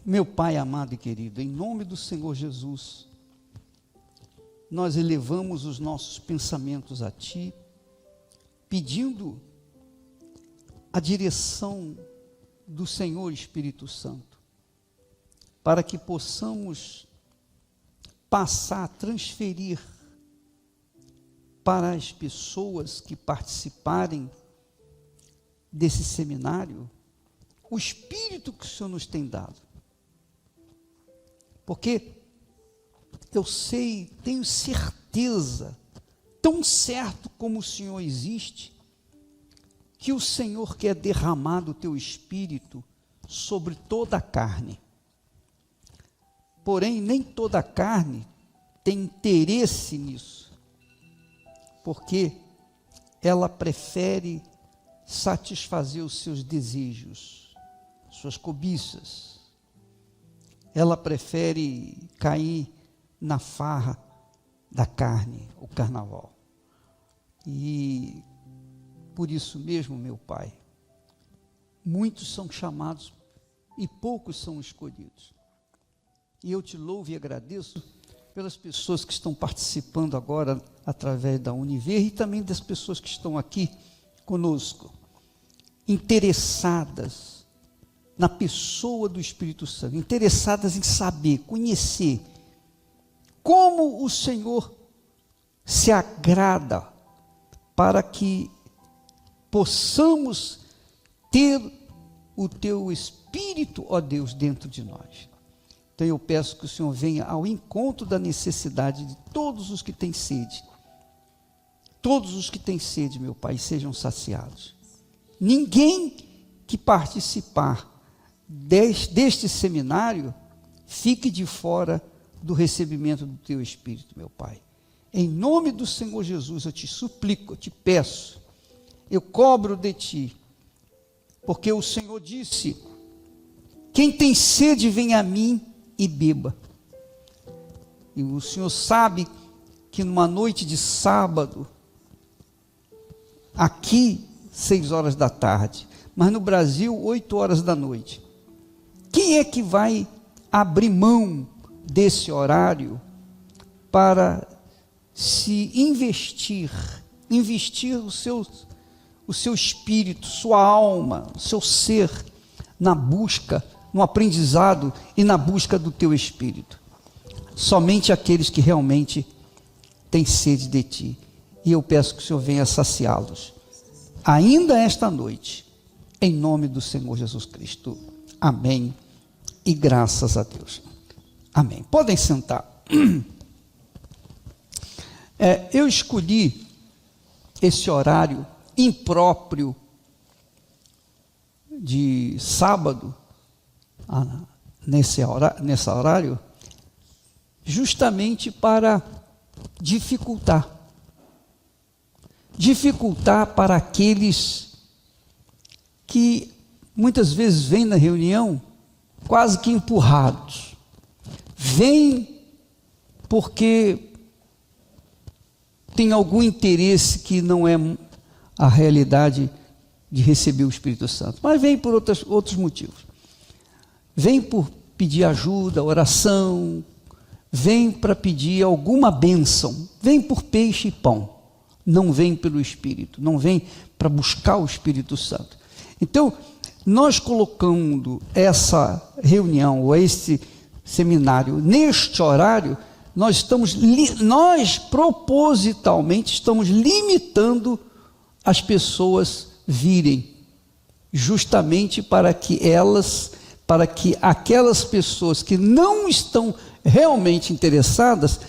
Meu Pai amado e querido, em nome do Senhor Jesus, nós elevamos os nossos pensamentos a Ti, pedindo a direção do Senhor Espírito Santo, para que possamos passar a transferir para as pessoas que participarem desse seminário o Espírito que o Senhor nos tem dado. Porque eu sei, tenho certeza, tão certo como o Senhor existe, que o Senhor quer derramar do teu Espírito sobre toda a carne. Porém, nem toda a carne tem interesse nisso, porque ela prefere satisfazer os seus desejos, suas cobiças. Ela prefere cair na farra da carne, o carnaval. E por isso mesmo, meu Pai, muitos são chamados e poucos são escolhidos. E eu te louvo e agradeço pelas pessoas que estão participando agora através da Univer e também das pessoas que estão aqui conosco, interessadas na pessoa do Espírito Santo, interessadas em saber, conhecer como o Senhor se agrada para que possamos ter o teu Espírito, ó Deus, dentro de nós. Então eu peço que o Senhor venha ao encontro da necessidade de todos os que têm sede. Todos os que têm sede, meu Pai, sejam saciados. Ninguém que participar deste seminário fique de fora do recebimento do teu Espírito, meu Pai. Em nome do Senhor Jesus, eu te suplico, eu te peço, eu cobro de ti, porque o Senhor disse: quem tem sede, vem a mim e beba. E o Senhor sabe que numa noite de sábado, aqui 6 horas da tarde, mas no Brasil 8 horas da noite, quem é que vai abrir mão desse horário para se investir o seu espírito, sua alma, o seu ser na busca, no aprendizado e na busca do teu Espírito? Somente aqueles que realmente têm sede de ti. E eu peço que o Senhor venha saciá-los ainda esta noite, em nome do Senhor Jesus Cristo. Amém. E graças a Deus. Amém. Podem sentar. Eu escolhi esse horário impróprio de sábado, nesse horário, justamente para dificultar para aqueles que muitas vezes vêm na reunião quase que empurrados, vêm porque tem algum interesse que não é a realidade de receber o Espírito Santo, mas vêm por outros motivos. Vêm por pedir ajuda, oração, vêm para pedir alguma bênção, vêm por peixe e pão, não vêm pelo Espírito, não vêm para buscar o Espírito Santo. Então, nós colocando essa reunião ou este seminário neste horário, nós propositalmente estamos limitando as pessoas virem, justamente para que aquelas pessoas que não estão realmente interessadas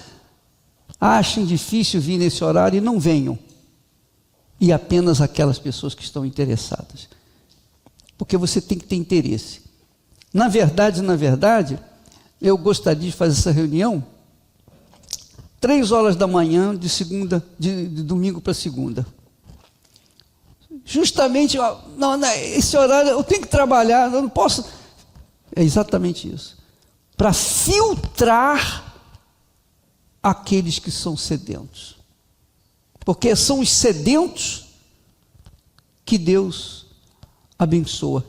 achem difícil vir nesse horário e não venham, e apenas aquelas pessoas que estão interessadas, porque você tem que ter interesse. Na verdade, eu gostaria de fazer essa reunião 3 horas da manhã de domingo para segunda. Justamente, esse horário eu tenho que trabalhar, eu não posso. É exatamente isso. Para filtrar aqueles que são sedentos. Porque são os sedentos que Deus abençoa,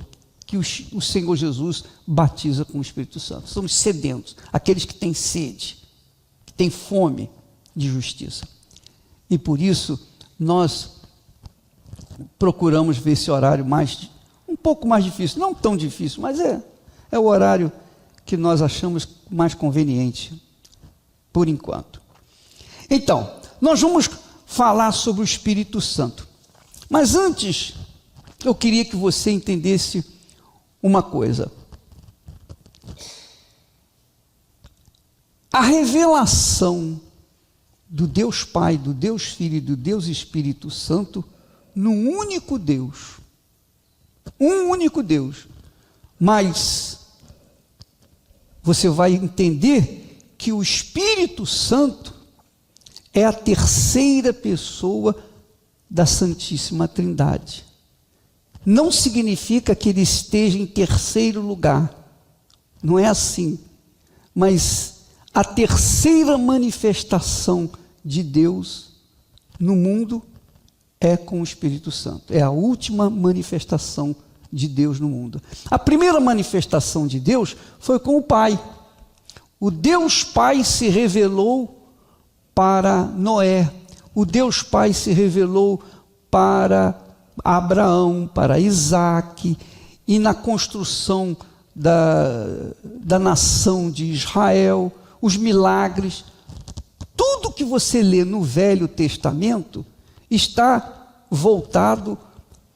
que o Senhor Jesus batiza com o Espírito Santo. Somos sedentos, aqueles que têm sede, que têm fome de justiça. E por isso, nós procuramos ver esse horário um pouco mais difícil, não tão difícil, mas é o horário que nós achamos mais conveniente, por enquanto. Então, nós vamos falar sobre o Espírito Santo. Mas antes, eu queria que você entendesse uma coisa. A revelação do Deus Pai, do Deus Filho e do Deus Espírito Santo num único Deus. Um único Deus. Mas você vai entender que o Espírito Santo é a terceira pessoa da Santíssima Trindade. Não significa que ele esteja em terceiro lugar. Não é assim. Mas a terceira manifestação de Deus no mundo é com o Espírito Santo. É a última manifestação de Deus no mundo. A primeira manifestação de Deus foi com o Pai. O Deus Pai se revelou para Noé. O Deus Pai se revelou para Abraão, para Isaque, e na construção da nação de Israel, os milagres. Tudo que você lê no Velho Testamento está voltado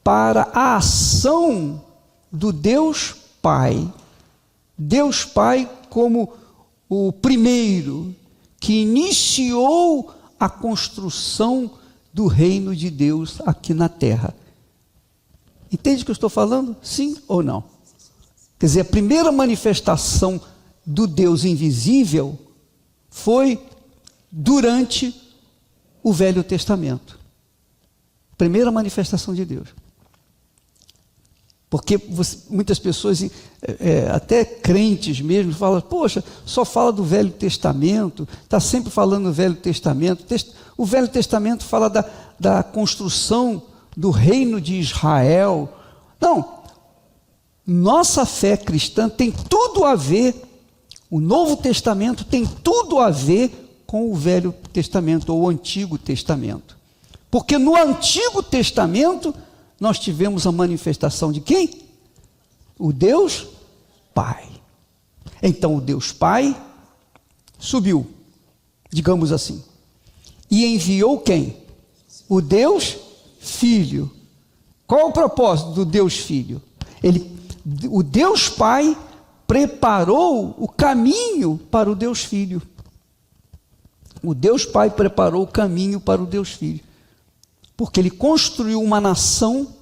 para a ação do Deus Pai. Deus Pai como o primeiro que iniciou a construção do reino de Deus aqui na terra. Entende o que eu estou falando? Sim ou não? Quer dizer, a primeira manifestação do Deus invisível foi durante o Velho Testamento. Primeira manifestação de Deus. Porque muitas pessoas, até crentes mesmo, falam, poxa, só fala do Velho Testamento, está sempre falando do Velho Testamento. O Velho Testamento fala da construção do reino de Israel. Não, nossa fé cristã tem tudo a ver, o Novo Testamento tem tudo a ver com o Velho Testamento, ou o Antigo Testamento. Porque no Antigo Testamento, nós tivemos a manifestação de quem? O Deus Pai. Então o Deus Pai subiu, digamos assim, e enviou quem? O Deus Filho. Qual o propósito do Deus Filho? O Deus Pai preparou o caminho para o Deus Filho. O Deus Pai preparou o caminho para o Deus Filho. Porque ele construiu uma nação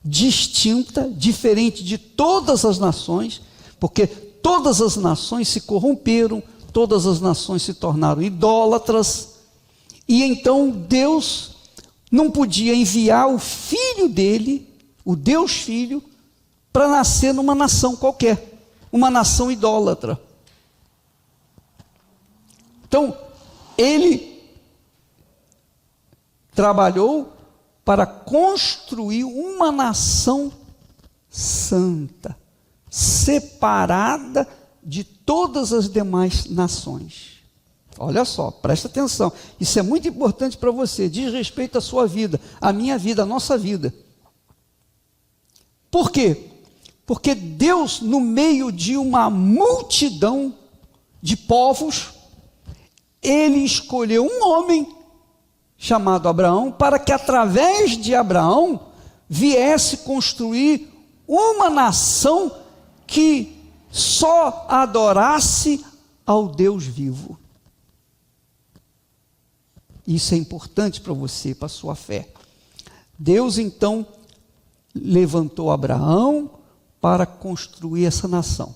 distinta, diferente de todas as nações, porque todas as nações se corromperam, todas as nações se tornaram idólatras, e então Deus não podia enviar o Filho dele, o Deus Filho, para nascer numa nação qualquer, uma nação idólatra. Então, ele trabalhou para construir uma nação santa, separada de todas as demais nações. Olha só, presta atenção, isso é muito importante para você, diz respeito à sua vida, à minha vida, à nossa vida. Por quê? Porque Deus, no meio de uma multidão de povos, ele escolheu um homem chamado Abraão, para que através de Abraão viesse construir uma nação que só adorasse ao Deus vivo. Isso é importante para você, para a sua fé. Deus então levantou Abraão para construir essa nação.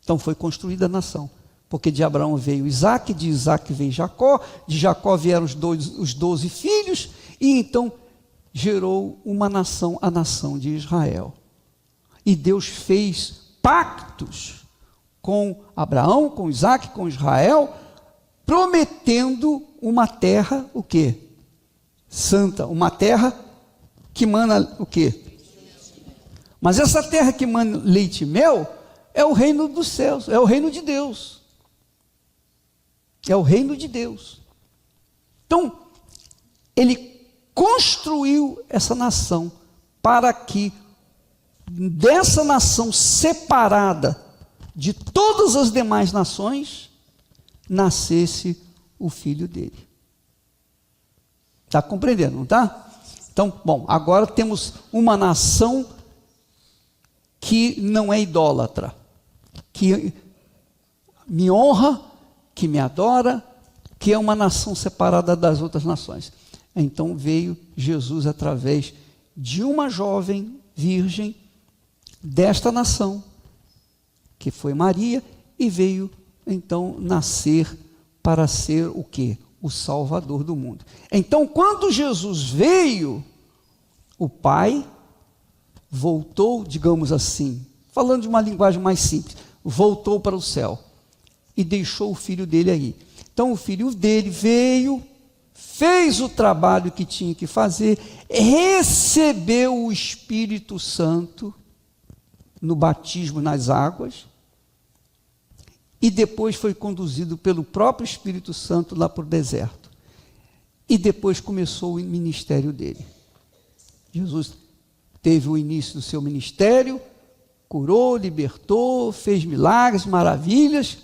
Então foi construída a nação. Porque de Abraão veio Isaque, de Isaque veio Jacó, de Jacó vieram os 12 filhos, e então gerou uma nação, a nação de Israel. E Deus fez pactos com Abraão, com Isaque, com Israel, prometendo uma terra, o quê? Santa, uma terra que mana o quê? Mas essa terra que manda leite e mel é o reino dos céus, é o reino de Deus. É o reino de Deus. Então, ele construiu essa nação para que dessa nação separada de todas as demais nações nascesse o filho dele. Está compreendendo, não está? Então, bom, agora temos uma nação que não é idólatra, que me honra, que me adora, que é uma nação separada das outras nações. Então veio Jesus através de uma jovem virgem desta nação, que foi Maria, e veio então nascer para ser o quê? O Salvador do mundo. Então, quando Jesus veio, o Pai voltou, digamos assim, falando de uma linguagem mais simples, voltou para o céu e deixou o filho dele aí. Então o filho dele veio, fez o trabalho que tinha que fazer, recebeu o Espírito Santo no batismo nas águas, e depois foi conduzido pelo próprio Espírito Santo lá para o deserto. E depois começou o ministério dele. Jesus teve o início do seu ministério, curou, libertou, fez milagres, maravilhas,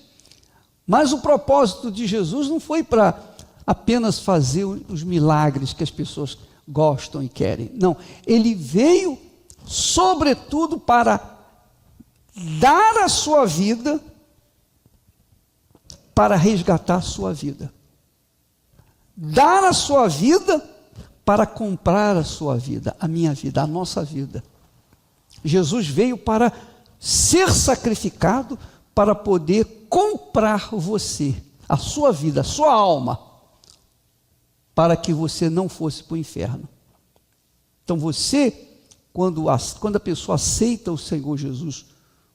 mas o propósito de Jesus não foi para apenas fazer os milagres que as pessoas gostam e querem. Não, ele veio, sobretudo, para dar a sua vida, para resgatar a sua vida. Dar a sua vida para comprar a sua vida, a minha vida, a nossa vida. Jesus veio para ser sacrificado, para poder comprar você, a sua vida, a sua alma, para que você não fosse para o inferno. Então você, quando a pessoa aceita o Senhor Jesus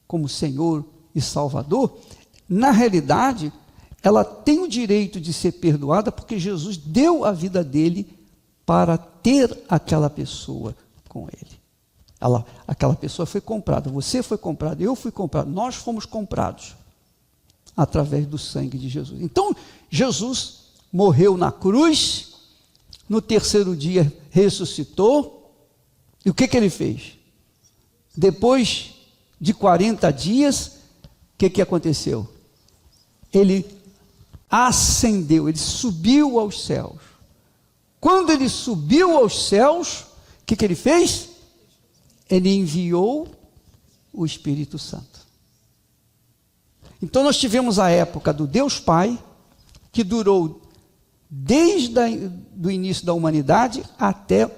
como Senhor e Salvador, na realidade, ela tem o direito de ser perdoada, porque Jesus deu a vida dele para ter aquela pessoa com ele. Aquela pessoa foi comprada, você foi comprado, eu fui comprado, nós fomos comprados através do sangue de Jesus. Então, Jesus morreu na cruz, no terceiro dia ressuscitou, e o que ele fez? Depois de 40 dias, o que aconteceu? Ele ascendeu, ele subiu aos céus. Quando ele subiu aos céus, o que ele fez? Ele enviou o Espírito Santo. Então nós tivemos a época do Deus Pai, que durou desde o início da humanidade até,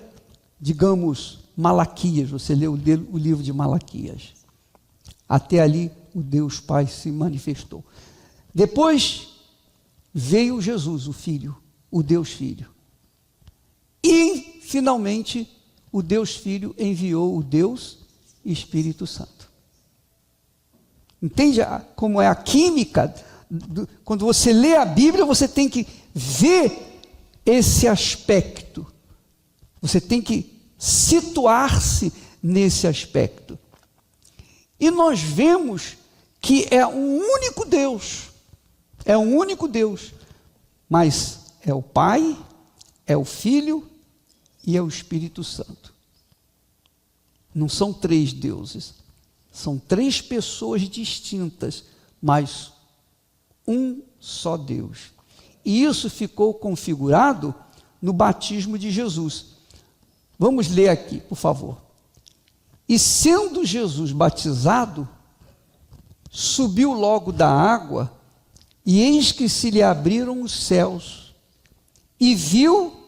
digamos, Malaquias. Você leu o livro de Malaquias. Até ali o Deus Pai se manifestou. Depois veio Jesus, o Filho, o Deus Filho. E, finalmente, o Deus Filho enviou o Deus Espírito Santo. Entende como é a química? Quando você lê a Bíblia, você tem que ver esse aspecto. Você tem que situar-se nesse aspecto. E nós vemos que é um único Deus. É um único Deus. Mas é o Pai, é o Filho e é o Espírito Santo. Não são três deuses. São três pessoas distintas, mas um só Deus. E isso ficou configurado no batismo de Jesus. Vamos ler aqui, por favor. E sendo Jesus batizado, subiu logo da água, e eis que se lhe abriram os céus, e viu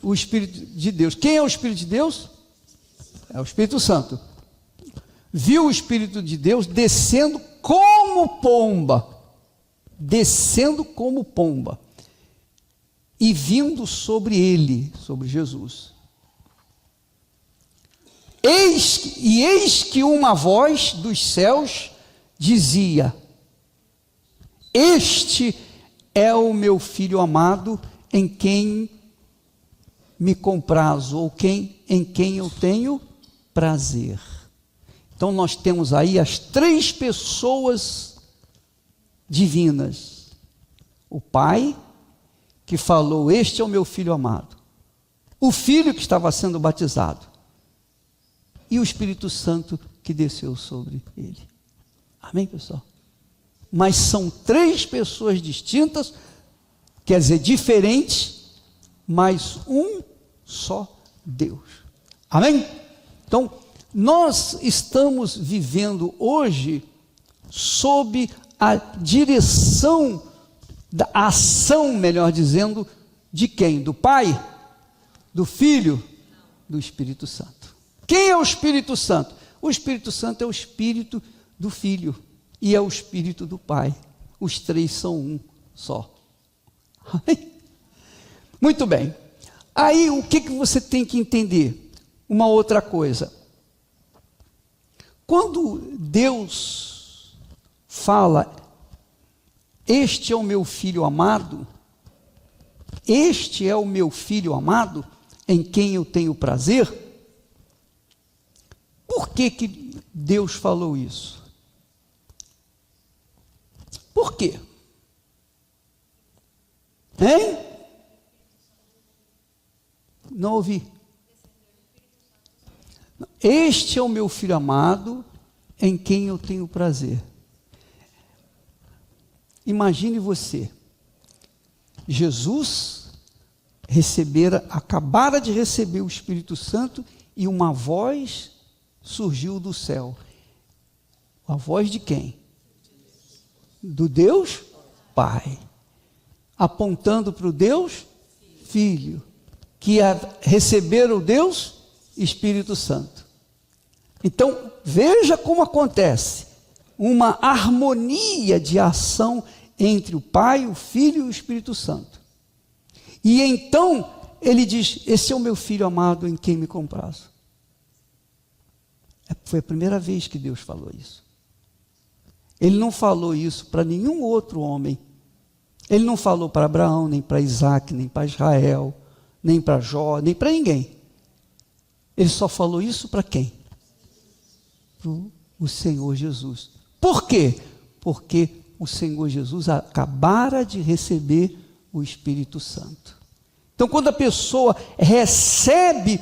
o Espírito de Deus. Quem é o Espírito de Deus? É o Espírito Santo. Viu o Espírito de Deus descendo como pomba, e vindo sobre ele, sobre Jesus. Eis que uma voz dos céus dizia: Este é o meu Filho amado, em quem me comprazo, ou em quem eu tenho prazer. Então nós temos aí as 3 pessoas divinas. O Pai, que falou: este é o meu Filho amado. O Filho que estava sendo batizado. E o Espírito Santo que desceu sobre ele. Amém, pessoal? Mas são 3 pessoas distintas, quer dizer, diferentes, mas um só Deus. Amém? Então, nós estamos vivendo hoje sob a direção da ação, melhor dizendo, de quem? Do Pai? Do Filho? Do Espírito Santo. Quem é o Espírito Santo? O Espírito Santo é o Espírito do Filho e é o Espírito do Pai. Os 3 são um só. Amém? Muito bem. Aí o que você tem que entender? Uma outra coisa. Quando Deus fala: este é o meu Filho amado, este é o meu Filho amado, em quem eu tenho prazer. Por que Deus falou isso? Por quê? Hein? Não ouvi. Este é o meu Filho amado, em quem eu tenho prazer. Imagine você, Jesus acabara de receber o Espírito Santo e uma voz surgiu do céu. A voz de quem? Do Deus Pai, apontando para o Deus Filho, que ia receber o Deus Espírito Santo. Então, veja como acontece uma harmonia de ação entre o Pai, o Filho e o Espírito Santo. E então, ele diz: esse é o meu Filho amado, em quem me comprazo. Foi a primeira vez que Deus falou isso. Ele não falou isso para nenhum outro homem. Ele não falou para Abraão, nem para Isaac, nem para Israel, nem para Jó, nem para ninguém. Ele só falou isso para quem? Para o Senhor Jesus. Por quê? Porque o Senhor Jesus acabara de receber o Espírito Santo. Então, quando a pessoa recebe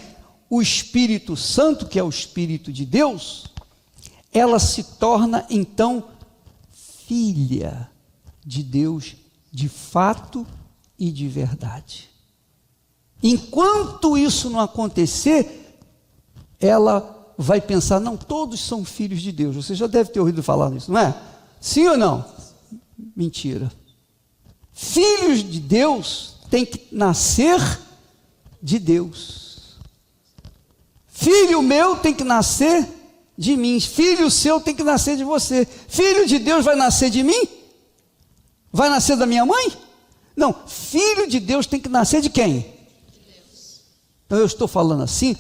o Espírito Santo, que é o Espírito de Deus, ela se torna, então, filha de Deus de fato e de verdade. Enquanto isso não acontecer, ela vai pensar: não, todos são filhos de Deus. Você já deve ter ouvido falar nisso, não é? Sim ou não? Mentira. Filhos de Deus têm que nascer de Deus. Filho meu tem que nascer de mim. Filho seu tem que nascer de você. Filho de Deus vai nascer de mim? Vai nascer da minha mãe? Não, filho de Deus tem que nascer de quem? De Deus. Então eu estou falando assim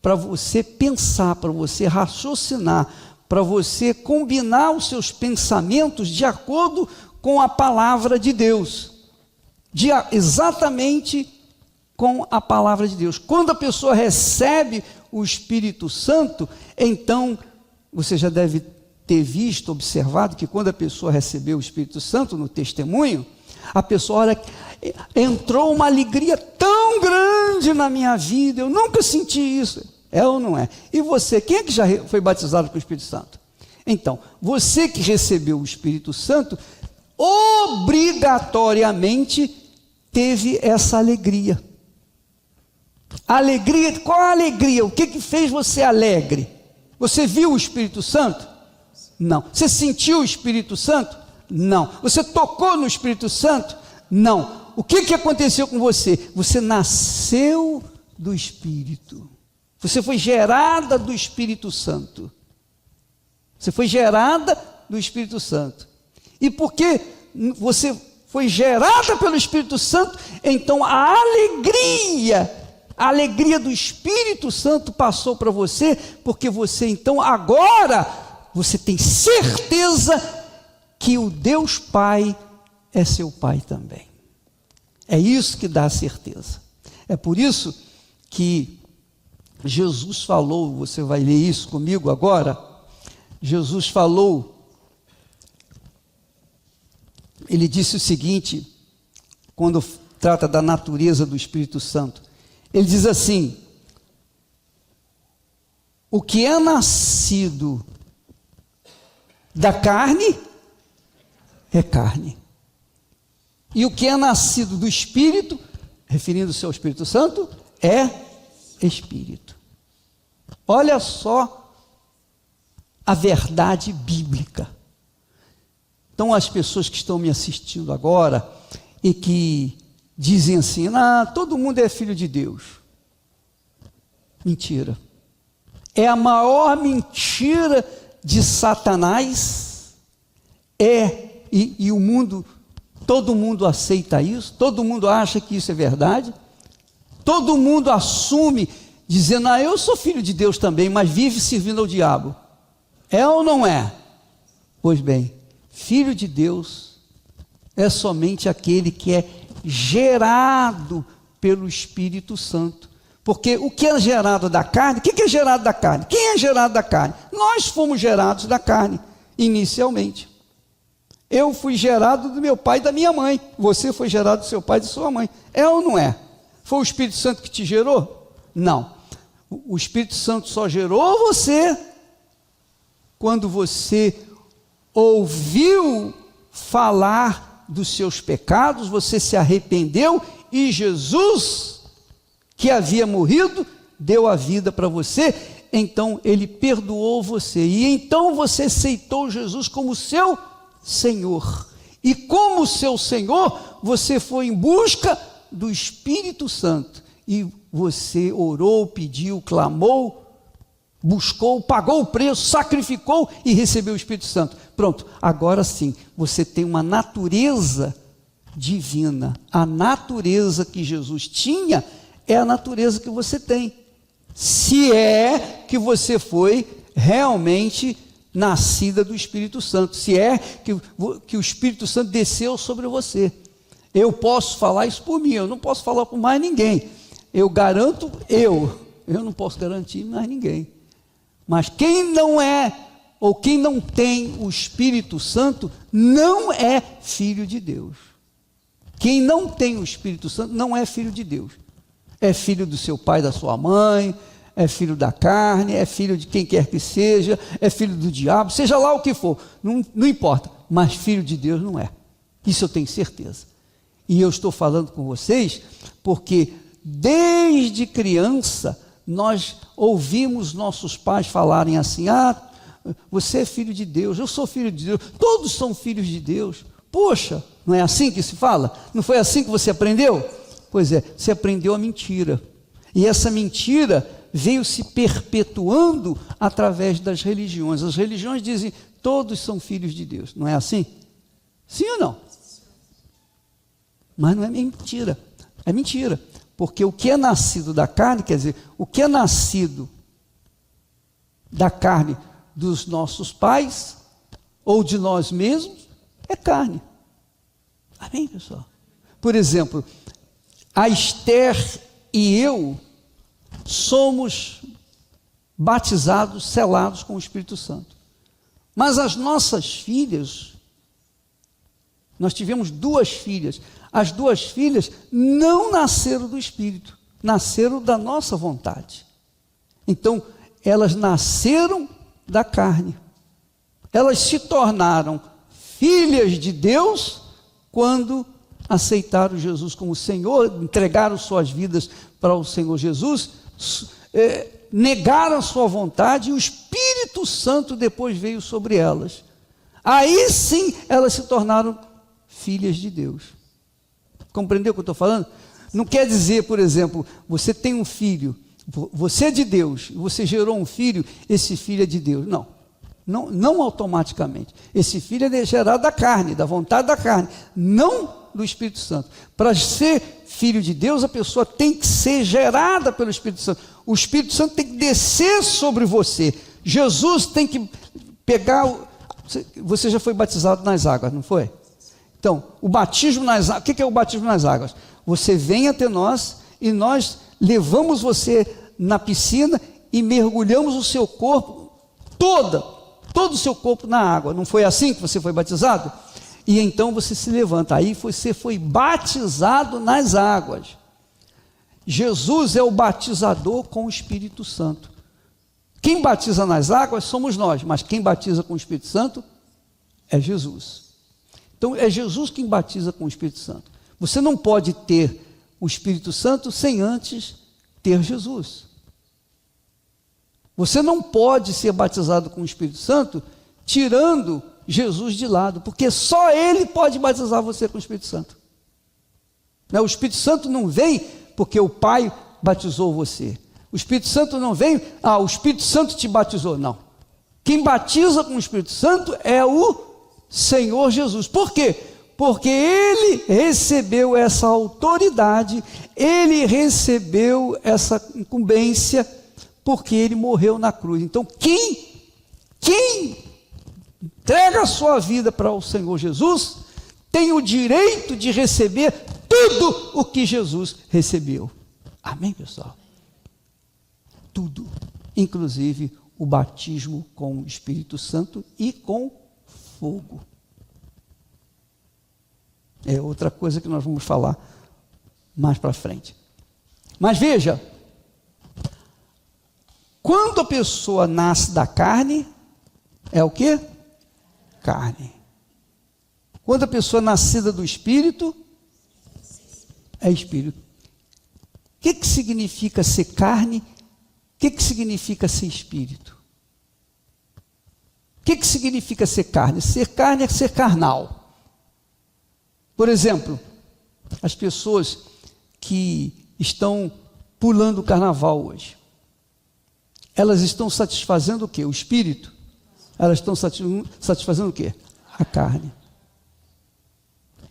para você pensar, para você raciocinar, para você combinar os seus pensamentos de acordo com a palavra de Deus, exatamente com a palavra de Deus. Quando a pessoa recebe o Espírito Santo, então você já deve ter visto, observado que quando a pessoa recebeu o Espírito Santo no testemunho, a pessoa, olha, entrou uma alegria tão grande na minha vida, eu nunca senti isso. É ou não é? E você, quem é que já foi batizado com o Espírito Santo? Então, você que recebeu o Espírito Santo, obrigatoriamente teve essa alegria. Alegria, qual a alegria? O que fez você alegre? Você viu o Espírito Santo? Não. Você sentiu o Espírito Santo? Não. Você tocou no Espírito Santo? Não. O que aconteceu com você? Você nasceu do Espírito. Você foi gerada do Espírito Santo. Você foi gerada do Espírito Santo. E porque você foi gerada pelo Espírito Santo, então a alegria do Espírito Santo passou para você, porque você então agora, você tem certeza que o Deus Pai é seu Pai também. É isso que dá certeza. É por isso que Jesus falou, você vai ler isso comigo agora. Jesus falou, ele disse o seguinte, quando trata da natureza do Espírito Santo. Ele diz assim: o que é nascido da carne é carne. E o que é nascido do Espírito, referindo-se ao Espírito Santo, é Espírito. Olha só a verdade bíblica. Então, as pessoas que estão me assistindo agora e que dizem assim: todo mundo é filho de Deus. Mentira. É a maior mentira de Satanás. E o mundo, todo mundo aceita isso, todo mundo acha que isso é verdade, todo mundo assume, dizendo: eu sou filho de Deus também, mas vive servindo ao diabo. É ou não é? Pois bem, filho de Deus é somente aquele que é gerado pelo Espírito Santo. Porque o que é gerado da carne, o que é gerado da carne? Quem é gerado da carne? Nós fomos gerados da carne, inicialmente. Eu fui gerado do meu pai e da minha mãe. Você foi gerado do seu pai e de sua mãe. É ou não é? Foi o Espírito Santo que te gerou? Não. O Espírito Santo só gerou você quando você ouviu falar dos seus pecados, você se arrependeu e Jesus, que havia morrido, deu a vida para você. Então ele perdoou você e então você aceitou Jesus como seu Senhor, e como seu Senhor, você foi em busca do Espírito Santo, e você orou, pediu, clamou, buscou, pagou o preço, sacrificou e recebeu o Espírito Santo. Pronto, agora sim, você tem uma natureza divina. A natureza que Jesus tinha é a natureza que você tem, se é que você foi realmente nascida do Espírito Santo, se é que o Espírito Santo desceu sobre você. Eu posso falar isso por mim, eu não posso falar por mais ninguém. Eu garanto, eu não posso garantir mais ninguém. Mas quem não é, ou quem não tem o Espírito Santo, não é filho de Deus. Quem não tem o Espírito Santo não é filho de Deus. É filho do seu pai, da sua mãe, é filho da carne, é filho de quem quer que seja, é filho do diabo, seja lá o que for, não importa, mas filho de Deus não é. Isso eu tenho certeza. E eu estou falando com vocês porque desde criança nós ouvimos nossos pais falarem assim: você é filho de Deus, eu sou filho de Deus, todos são filhos de Deus. Poxa, não é assim que se fala? Não foi assim que você aprendeu? Pois é, você aprendeu a mentira. E essa mentira veio se perpetuando através das religiões. As religiões dizem: todos são filhos de Deus. Não é assim? Sim ou não? Mas não é mentira. É mentira. Porque o que é nascido da carne, quer dizer, o que é nascido da carne dos nossos pais, ou de nós mesmos, é carne. Amém, pessoal? Por exemplo, a Esther e eu somos batizados, selados com o Espírito Santo. Mas as nossas filhas, nós tivemos 2 filhas, as 2 filhas não nasceram do Espírito, nasceram da nossa vontade. Então, elas nasceram da carne. Elas se tornaram filhas de Deus quando aceitaram Jesus como Senhor, entregaram suas vidas para o Senhor Jesus, negaram a sua vontade e o Espírito Santo depois veio sobre elas. Aí sim elas se tornaram filhas de Deus. Compreendeu o que eu estou falando? Não quer dizer, por exemplo, você tem um filho, você é de Deus, você gerou um filho, esse filho é de Deus. Não automaticamente. Esse filho é gerado da carne, da vontade da carne, não do Espírito Santo. Para ser filho de Deus, a pessoa tem que ser gerada pelo Espírito Santo. O Espírito Santo tem que descer sobre você. Jesus tem que pegar... Você já foi batizado nas águas, não foi? Então, o batismo nas águas... O que é o batismo nas águas? Você vem até nós e nós levamos você na piscina e mergulhamos o seu corpo, todo o seu corpo na água. Não foi assim que você foi batizado? E então você se levanta, aí você foi batizado nas águas. Jesus é o batizador com o Espírito Santo. Quem batiza nas águas somos nós, mas quem batiza com o Espírito Santo é Jesus. Então é Jesus quem batiza com o Espírito Santo. Você não pode ter o Espírito Santo sem antes ter Jesus. Você não pode ser batizado com o Espírito Santo tirando Jesus de lado, porque só Ele pode batizar você com o Espírito Santo. O Espírito Santo não vem porque o Pai batizou você. O Espírito Santo não vem, o Espírito Santo te batizou. Não. Quem batiza com o Espírito Santo é o Senhor Jesus. Por quê? Porque Ele recebeu essa autoridade, Ele recebeu essa incumbência, porque Ele morreu na cruz. Então, quem entrega a sua vida para o Senhor Jesus, tem o direito de receber tudo o que Jesus recebeu. Amém, pessoal? Tudo, inclusive o batismo com o Espírito Santo e com fogo. É outra coisa que nós vamos falar mais para frente. Mas veja, quando a pessoa nasce da carne, é o quê? Carne. Quando a pessoa é nascida do Espírito, é Espírito. O que significa ser carne? O que significa ser Espírito? O que significa ser carne? Ser carne é ser carnal. Por exemplo, as pessoas que estão pulando o carnaval hoje, elas estão satisfazendo o quê? O espírito? Elas estão satisfazendo o quê? A carne.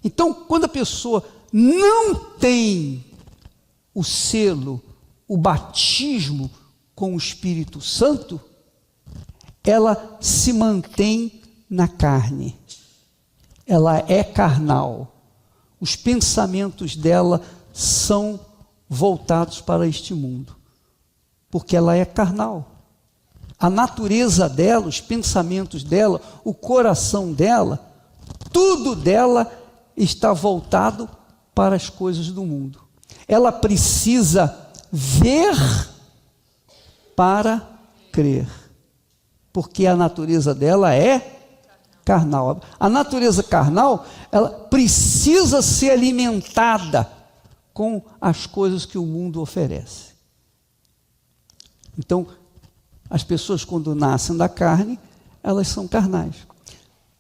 Então, quando a pessoa não tem o selo, o batismo com o Espírito Santo, ela se mantém na carne. Ela é carnal. Os pensamentos dela são voltados para este mundo, porque ela é carnal. A natureza dela, os pensamentos dela, o coração dela, tudo dela está voltado para as coisas do mundo. Ela precisa ver para crer, porque a natureza dela é carnal. A natureza carnal, ela precisa ser alimentada com as coisas que o mundo oferece. Então, as pessoas quando nascem da carne, elas são carnais.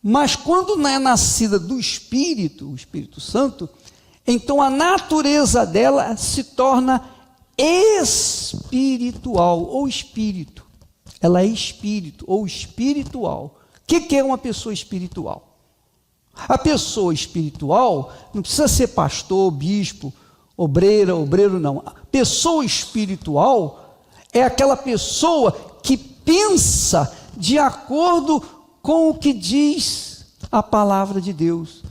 Mas quando não é nascida do Espírito, o Espírito Santo, então a natureza dela se torna espiritual, ou espírito. Ela é espírito, ou espiritual. O que é uma pessoa espiritual? A pessoa espiritual não precisa ser pastor, bispo, obreiro não. A pessoa espiritual é aquela pessoa que pensa de acordo com o que diz a palavra de Deus.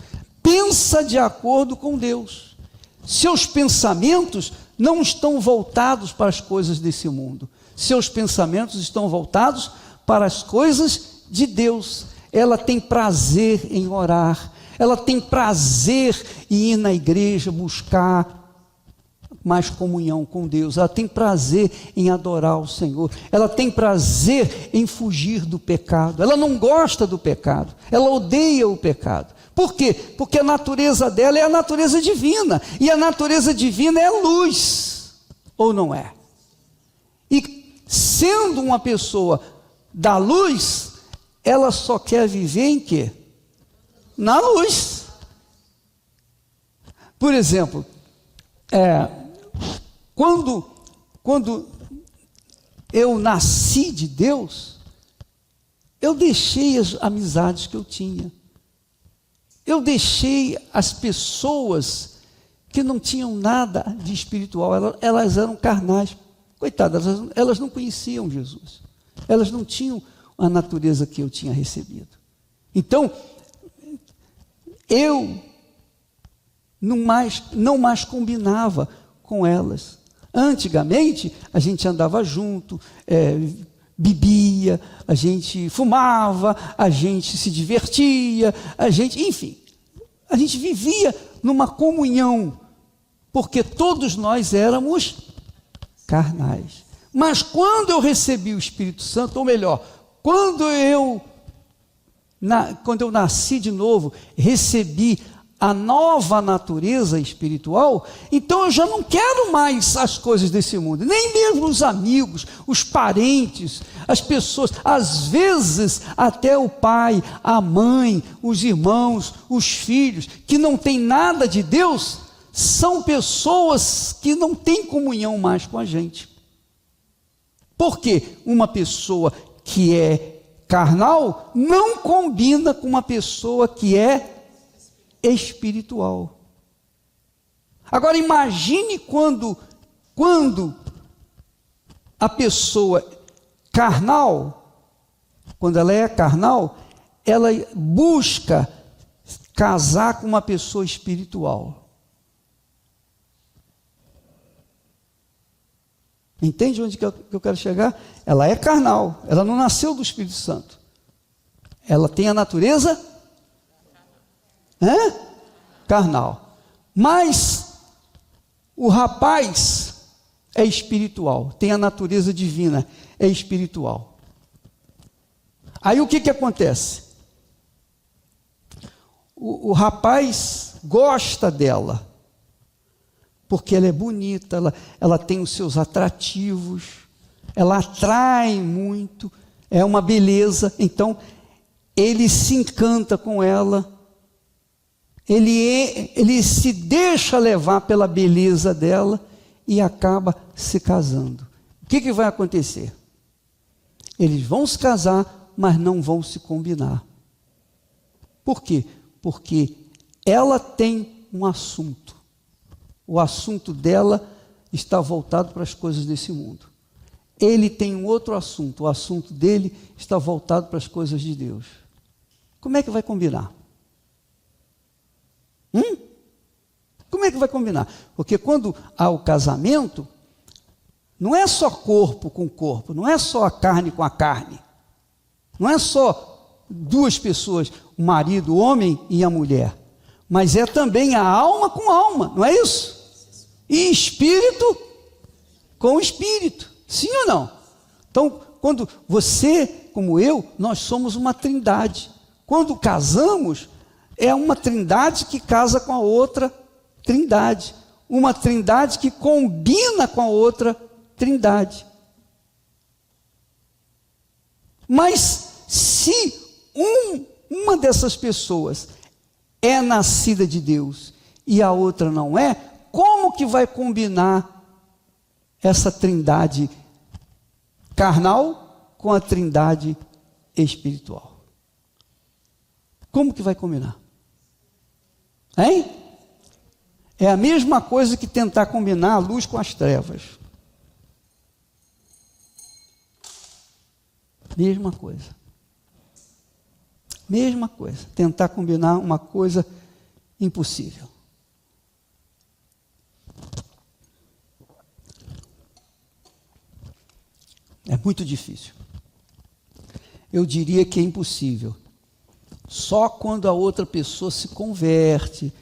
Pensa de acordo com Deus. Seus pensamentos não estão voltados para as coisas desse mundo. Seus pensamentos estão voltados para as coisas de Deus. Ela tem prazer em orar, ela tem prazer em ir na igreja buscar mais comunhão com Deus, ela tem prazer em adorar o Senhor, ela tem prazer em fugir do pecado, ela não gosta do pecado, ela odeia o pecado. Por quê? Porque a natureza dela é a natureza divina, e a natureza divina é luz, ou não é? E sendo uma pessoa da luz, ela só quer viver em quê? Na luz. Por exemplo, quando eu nasci de Deus, eu deixei as amizades que eu tinha. Eu deixei as pessoas que não tinham nada de espiritual, elas eram carnais. Coitadas, elas não conheciam Jesus. Elas não tinham a natureza que eu tinha recebido. Então, eu não mais combinava com elas. Antigamente, a gente andava junto, bebia, a gente fumava, a gente se divertia, enfim, a gente vivia numa comunhão, porque todos nós éramos carnais. Mas quando eu recebi o Espírito Santo, ou melhor, quando eu nasci de novo, recebi a nova natureza espiritual, então eu já não quero mais as coisas desse mundo, nem mesmo os amigos, os parentes, as pessoas, às vezes até o pai, a mãe, os irmãos, os filhos, que não têm nada de Deus, são pessoas que não têm comunhão mais com a gente. Porque uma pessoa que é carnal não combina com uma pessoa que é espiritual. Agora imagine quando a pessoa carnal, quando ela é carnal, ela busca casar com uma pessoa espiritual. Entende onde que eu quero chegar? Ela é carnal, ela não nasceu do Espírito Santo. Ela tem a natureza carnal. Mas o rapaz é espiritual, tem a natureza divina, é espiritual. Aí o que acontece? O rapaz gosta dela, porque ela é bonita, ela tem os seus atrativos, ela atrai muito, é uma beleza, então ele se encanta com ela, ele se deixa levar pela beleza dela e acaba se casando. O que vai acontecer? Eles vão se casar, mas não vão se combinar. Por quê? Porque ela tem um assunto. O assunto dela está voltado para as coisas desse mundo. Ele tem um outro assunto. O assunto dele está voltado para as coisas de Deus. Como é que vai combinar? Como é que vai combinar? Porque quando há o casamento, não é só corpo com corpo, não é só a carne com a carne, não é só duas pessoas, o marido, o homem e a mulher, mas é também a alma com alma, não é isso? E espírito com espírito, sim ou não? Então, quando você, como eu, nós somos uma trindade. Quando casamos, é uma trindade que casa com a outra trindade. Uma trindade que combina com a outra trindade. Mas se uma dessas pessoas é nascida de Deus e a outra não é, como que vai combinar essa trindade carnal com a trindade espiritual? Como que vai combinar? Hein? É a mesma coisa que tentar combinar a luz com as trevas. Mesma coisa. Mesma coisa. Tentar combinar uma coisa impossível. É muito difícil. Eu diria que é impossível. Só quando a outra pessoa se converte,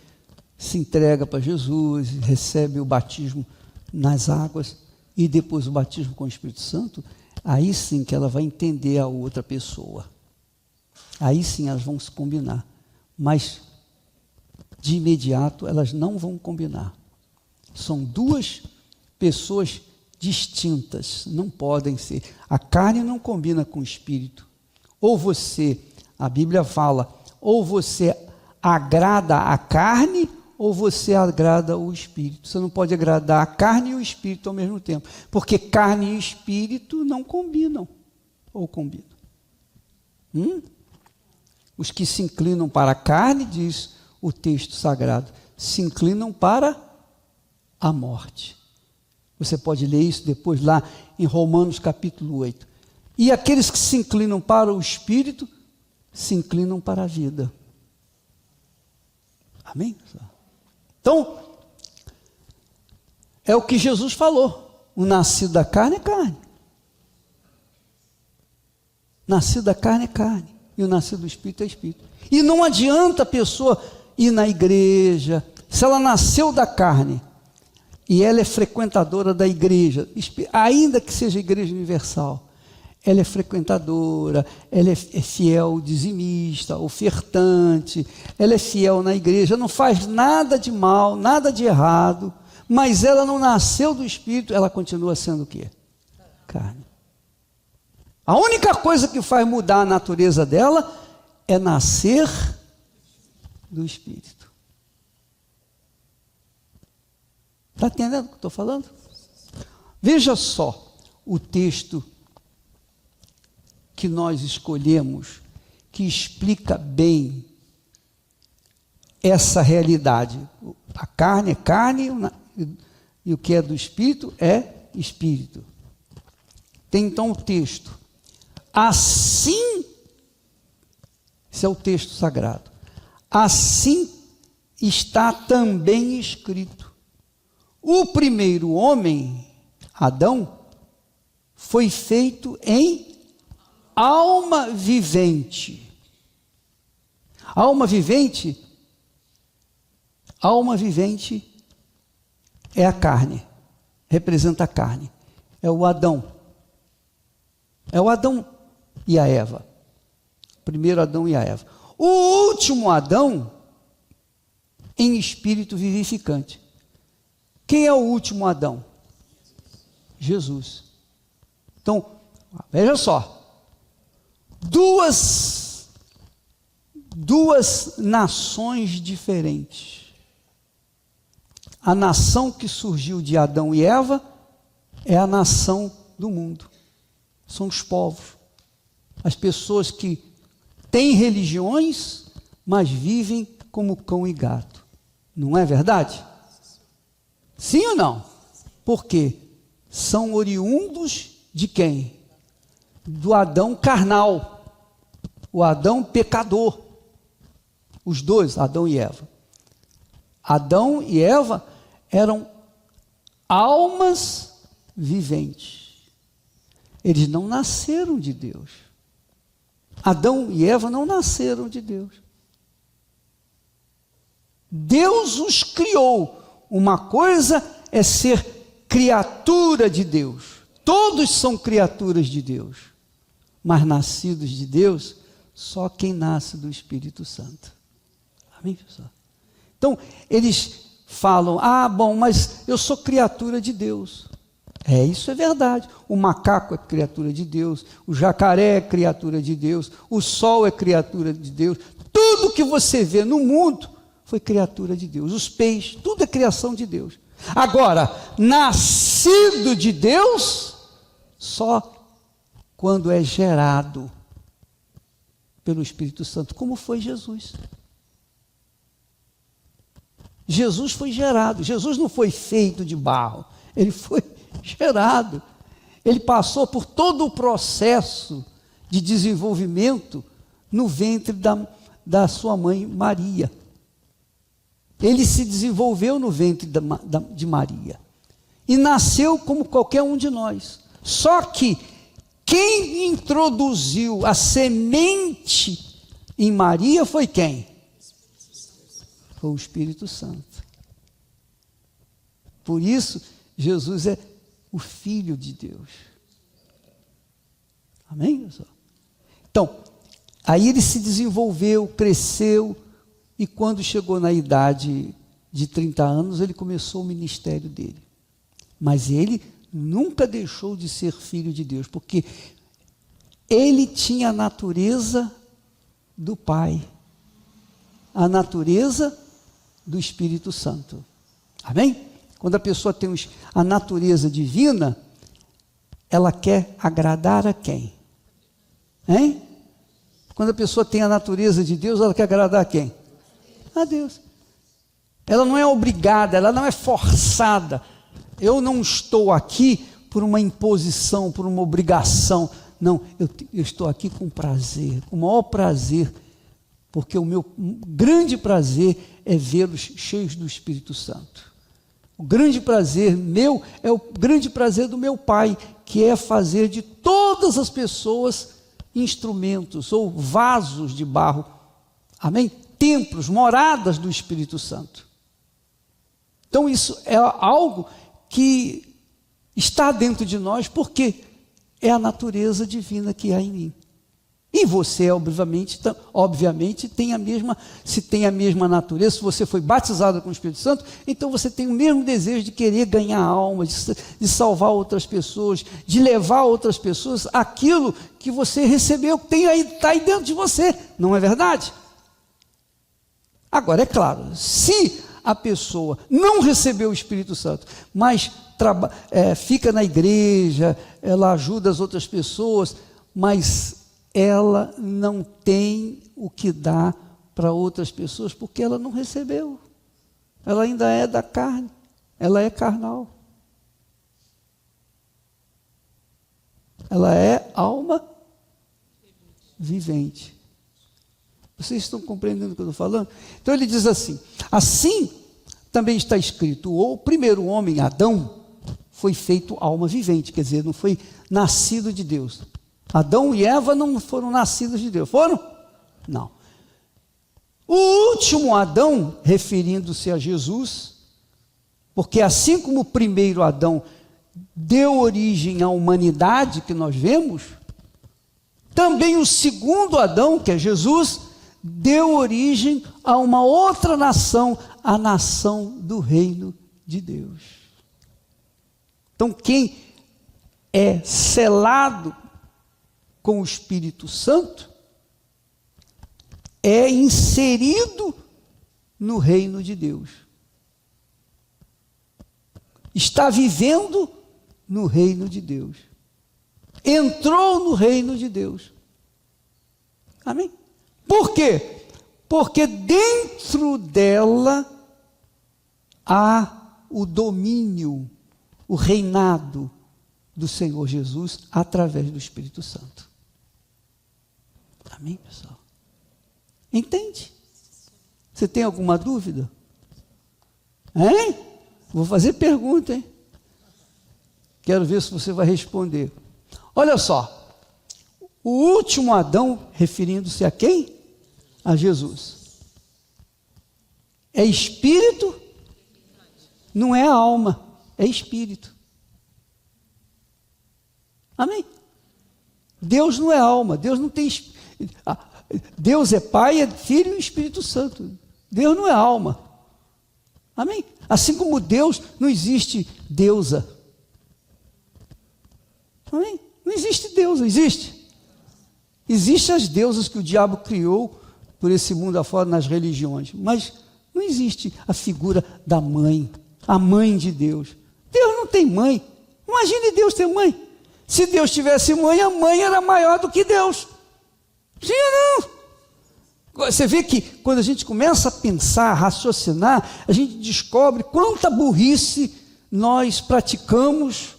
se entrega para Jesus, recebe o batismo nas águas e depois o batismo com o Espírito Santo, aí sim que ela vai entender a outra pessoa. Aí sim elas vão se combinar. Mas de imediato elas não vão combinar. São duas pessoas distintas, não podem ser. A carne não combina com o espírito. Ou você, a Bíblia fala, ou você agrada a carne, ou você agrada o espírito. Você não pode agradar a carne e o espírito ao mesmo tempo, porque carne e espírito não combinam, ou combinam. Os que se inclinam para a carne, diz o texto sagrado, se inclinam para a morte. Você pode ler isso depois lá em Romanos capítulo 8. E aqueles que se inclinam para o espírito, se inclinam para a vida. Amém? Então, é o que Jesus falou: o nascido da carne é carne. Nascido da carne é carne, e o nascido do Espírito é Espírito. E não adianta a pessoa ir na igreja, se ela nasceu da carne, e ela é frequentadora da igreja, ainda que seja igreja universal, ela é frequentadora, ela é fiel dizimista, ofertante, ela é fiel na igreja, não faz nada de mal, nada de errado, mas ela não nasceu do Espírito, ela continua sendo o quê? Carne. A única coisa que faz mudar a natureza dela é nascer do Espírito. Está entendendo o que eu estou falando? Veja só o texto que nós escolhemos, que explica bem essa realidade. A carne é carne e o que é do Espírito é Espírito. Tem então o texto. Assim, esse é o texto sagrado, assim está também escrito: o primeiro homem, Adão, foi feito em alma vivente. Alma vivente é a carne, representa a carne, é o Adão. É o Adão e a Eva. O primeiro Adão e a Eva. O último Adão, em espírito vivificante. Quem é o último Adão? Jesus. Então, veja só. Duas nações diferentes. A nação que surgiu de Adão e Eva é a nação do mundo. São os povos, as pessoas que têm religiões, mas vivem como cão e gato. Não é verdade? Sim ou não? Por quê? São oriundos de quem? Do Adão carnal, o Adão pecador. Os dois, Adão e Eva. Adão e Eva eram almas viventes. Eles não nasceram de Deus. Adão e Eva não nasceram de Deus. Deus os criou. Uma coisa é ser criatura de Deus. Todos são criaturas de Deus. Mas nascidos de Deus, só quem nasce do Espírito Santo. Amém, pessoal? Então, eles falam: bom, mas eu sou criatura de Deus. Isso é verdade. O macaco é criatura de Deus, o jacaré é criatura de Deus, o sol é criatura de Deus. Tudo que você vê no mundo foi criatura de Deus. Os peixes, tudo é criação de Deus. Agora, nascido de Deus, só quando é gerado pelo Espírito Santo, como foi Jesus. Jesus foi gerado. Jesus não foi feito de barro, ele foi gerado. Ele passou por todo o processo de desenvolvimento no ventre da sua mãe Maria. Ele se desenvolveu no ventre de Maria e nasceu como qualquer um de nós. Só que quem introduziu a semente em Maria foi quem? Foi o Espírito Santo. Por isso, Jesus é o Filho de Deus. Amém, pessoal? Então, aí ele se desenvolveu, cresceu, e quando chegou na idade de 30 anos, ele começou o ministério dele. Mas ele nunca deixou de ser filho de Deus, porque ele tinha a natureza do Pai, a natureza do Espírito Santo. Amém? Quando a pessoa tem a natureza divina, ela quer agradar a quem? Hein? Quando a pessoa tem a natureza de Deus, ela quer agradar a quem? A Deus. Ela não é obrigada, ela não é forçada. Eu não estou aqui por uma imposição, por uma obrigação. Não, eu estou aqui com prazer, com o maior prazer, porque o meu grande prazer é vê-los cheios do Espírito Santo. O grande prazer meu é o grande prazer do meu Pai, que é fazer de todas as pessoas instrumentos ou vasos de barro. Amém? Templos, moradas do Espírito Santo. Então isso é algo que está dentro de nós, porque é a natureza divina que há em mim. E você, obviamente tem a mesma, se tem a mesma natureza, se você foi batizado com o Espírito Santo, então você tem o mesmo desejo de querer ganhar almas, de salvar outras pessoas, de levar outras pessoas aquilo que você recebeu, que está aí dentro de você, não é verdade? Agora, é claro, se a pessoa não recebeu o Espírito Santo, mas fica na igreja, ela ajuda as outras pessoas, mas ela não tem o que dar para outras pessoas, porque ela não recebeu. Ela ainda é da carne, ela é carnal. Ela é alma vivente. Vocês estão compreendendo o que eu estou falando? Então ele diz assim também está escrito, o primeiro homem, Adão, foi feito alma vivente, quer dizer, não foi nascido de Deus. Adão e Eva não foram nascidos de Deus, foram? Não. O último Adão, referindo-se a Jesus, porque assim como o primeiro Adão deu origem à humanidade que nós vemos, também o segundo Adão, que é Jesus, deu origem a uma outra nação, a nação do reino de Deus. Então, quem é selado com o Espírito Santo é inserido no reino de Deus. Está vivendo no reino de Deus. Entrou no reino de Deus. Amém? Por quê? Porque dentro dela há o domínio, o reinado do Senhor Jesus através do Espírito Santo. Amém, pessoal? Entende? Você tem alguma dúvida? Hein? Vou fazer pergunta, hein? Quero ver se você vai responder. Olha só, o último Adão, referindo-se a quem? A Jesus. É espírito, não é alma, é espírito. Amém? Deus não é alma, Deus não tem espírito. Deus é Pai, é Filho e Espírito Santo. Deus não é alma. Amém? Assim como Deus, não existe deusa. Amém? Não existe deusa, existe? Existem as deusas que o diabo criou por esse mundo afora nas religiões, mas não existe a figura da mãe, a mãe de Deus. Deus não tem mãe. Imagine Deus ter mãe. Se Deus tivesse mãe, a mãe era maior do que Deus. Sim ou não? Você vê que quando a gente começa a pensar, a raciocinar, a gente descobre quanta burrice nós praticamos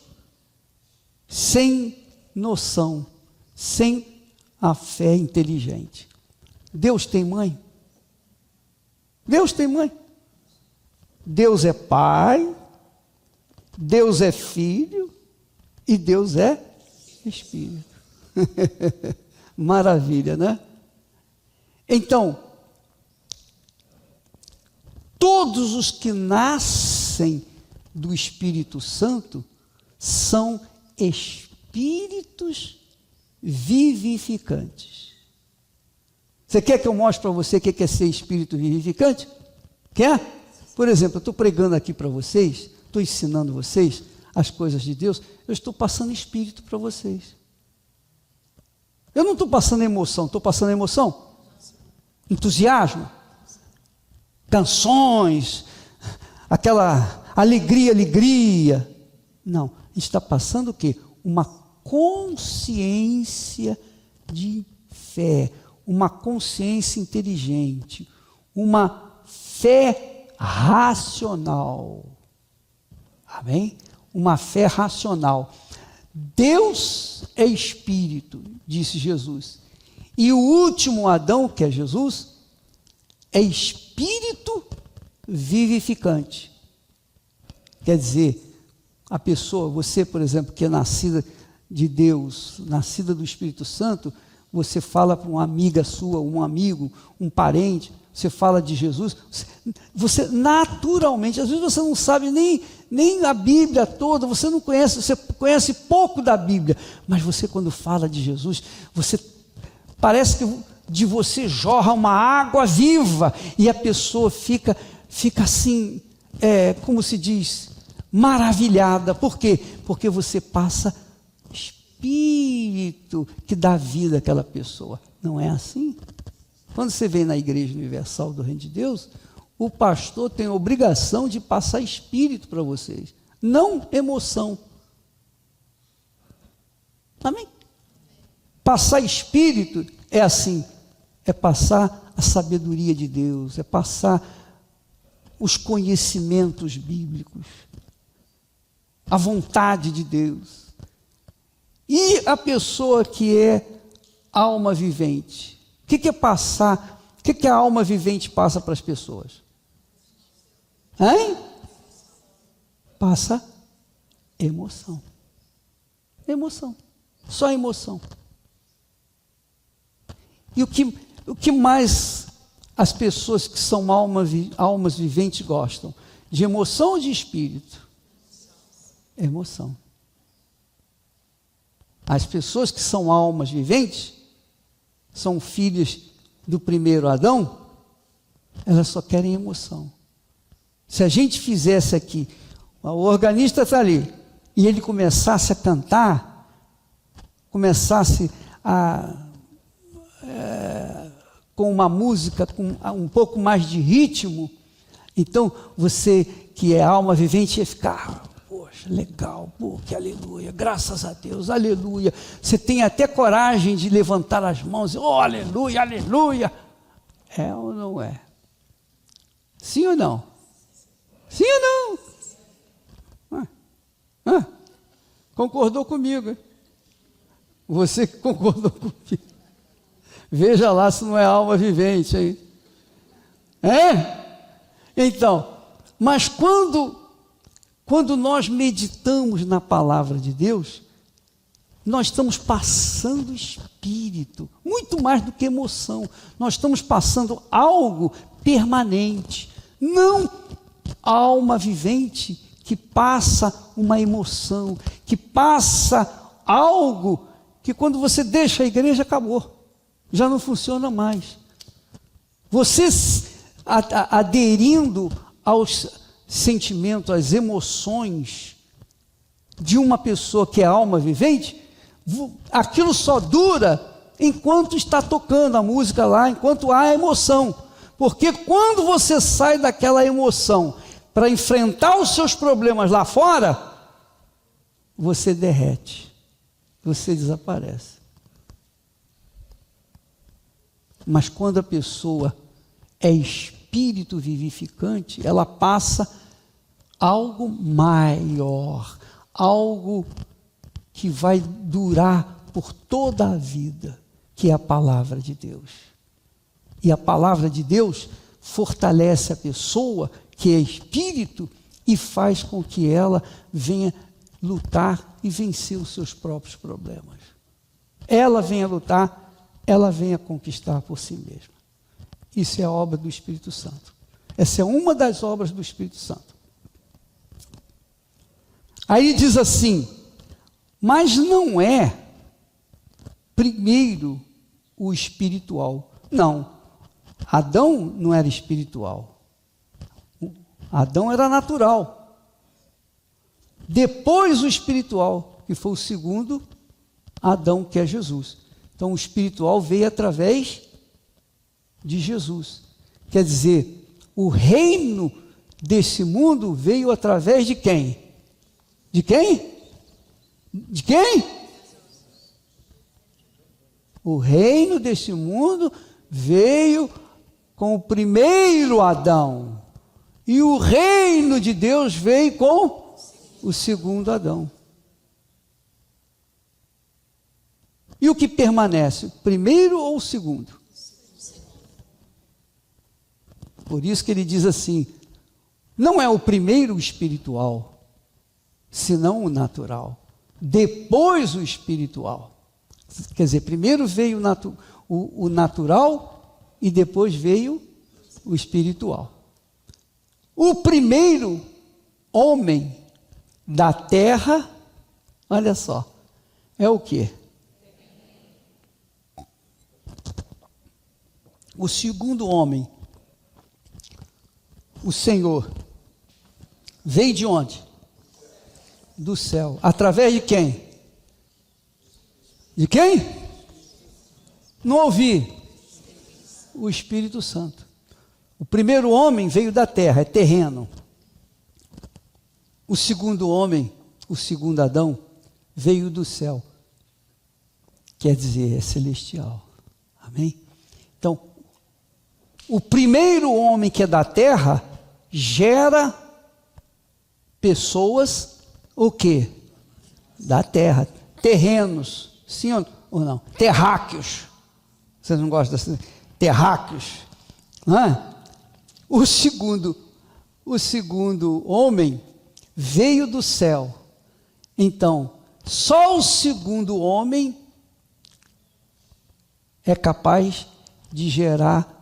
sem noção, sem a fé inteligente. Deus tem mãe? Deus tem mãe? Deus é Pai, Deus é Filho e Deus é Espírito. Maravilha, né? Então, todos os que nascem do Espírito Santo são espíritos vivificantes. Você quer que eu mostre para você o que é ser espírito vivificante? Quer? Por exemplo, eu estou pregando aqui para vocês, estou ensinando vocês as coisas de Deus, eu estou passando espírito para vocês. Eu não estou passando emoção, estou passando emoção? Entusiasmo? Canções? Aquela alegria. Não, a gente está passando o quê? Uma consciência de fé, uma consciência inteligente, uma fé racional. Amém? Uma fé racional. Deus é espírito, disse Jesus. E o último Adão, que é Jesus, é espírito vivificante. Quer dizer, a pessoa, você, por exemplo, que é nascida de Deus, nascida do Espírito Santo, você fala para uma amiga sua, um amigo, um parente, você fala de Jesus, você naturalmente, às vezes você não sabe nem a Bíblia toda, você não conhece, você conhece pouco da Bíblia, mas você quando fala de Jesus, você parece que de você jorra uma água viva, e a pessoa fica assim, como se diz, maravilhada. Por quê? Porque você passa Espírito que dá vida àquela pessoa. Não é assim? Quando você vem na Igreja Universal do Reino de Deus, o pastor tem a obrigação de passar Espírito para vocês, não emoção. Amém? Passar Espírito é assim, é passar a sabedoria de Deus, é passar os conhecimentos bíblicos, a vontade de Deus. E a pessoa que é alma vivente, o que é passar? O que a alma vivente passa para as pessoas? Hein? Passa emoção. Emoção. Só emoção. E o que mais as pessoas que são almas viventes gostam? De emoção ou de espírito? Emoção. As pessoas que são almas viventes, são filhas do primeiro Adão, elas só querem emoção. Se a gente fizesse aqui, o organista está ali, e ele começasse a cantar, começasse com uma música com um pouco mais de ritmo, então você que é alma vivente ia ficar, poxa, legal, pô, que aleluia, graças a Deus, aleluia. Você tem até coragem de levantar as mãos e, oh, aleluia, aleluia. É ou não é? Sim ou não? Sim ou não? Concordou comigo, hein? Você que concordou comigo. Veja lá se não é alma vivente, hein? Então, mas quando nós meditamos na palavra de Deus, nós estamos passando espírito, muito mais do que emoção. Nós estamos passando algo permanente, não alma vivente que passa uma emoção, que passa algo que quando você deixa a igreja acabou. Já não funciona mais. Você aderindo aos sentimentos, às emoções de uma pessoa que é alma vivente, aquilo só dura enquanto está tocando a música lá, enquanto há emoção. Porque quando você sai daquela emoção para enfrentar os seus problemas lá fora, você derrete, você desaparece. Mas quando a pessoa é espírito vivificante, ela passa algo maior, algo que vai durar por toda a vida, que é a palavra de Deus. E a palavra de Deus fortalece a pessoa que é espírito e faz com que ela venha lutar e vencer os seus próprios problemas. Ela venha lutar, ela venha conquistar por si mesma. Isso é a obra do Espírito Santo. Essa é uma das obras do Espírito Santo. Aí diz assim, mas não é primeiro o espiritual. Não, Adão não era espiritual. Adão era natural. Depois o espiritual, que foi o segundo Adão, que é Jesus. Então o espiritual veio através de Jesus. Quer dizer, o reino desse mundo veio através de quem? De quem? De quem? O reino desse mundo veio com o primeiro Adão. E o reino de Deus veio com o segundo Adão. E o que permanece? O primeiro ou o segundo? Por isso que ele diz assim, não é o primeiro espiritual, senão o natural. Depois o espiritual. Quer dizer, primeiro veio o natural e depois veio o espiritual. O primeiro homem da terra, olha só, é o quê? O segundo homem, o Senhor, veio de onde? Do céu. Através de quem? De quem? Não ouvi. O Espírito Santo. O primeiro homem veio da terra, é terreno. O segundo homem, o segundo Adão, veio do céu. Quer dizer, é celestial. Amém? Então, o primeiro homem que é da terra gera pessoas, o quê? Da terra, terrenos, sim ou não? Terráqueos. Vocês não gostam desse? Terráqueos. Não é? O segundo homem veio do céu. Então, só o segundo homem é capaz de gerar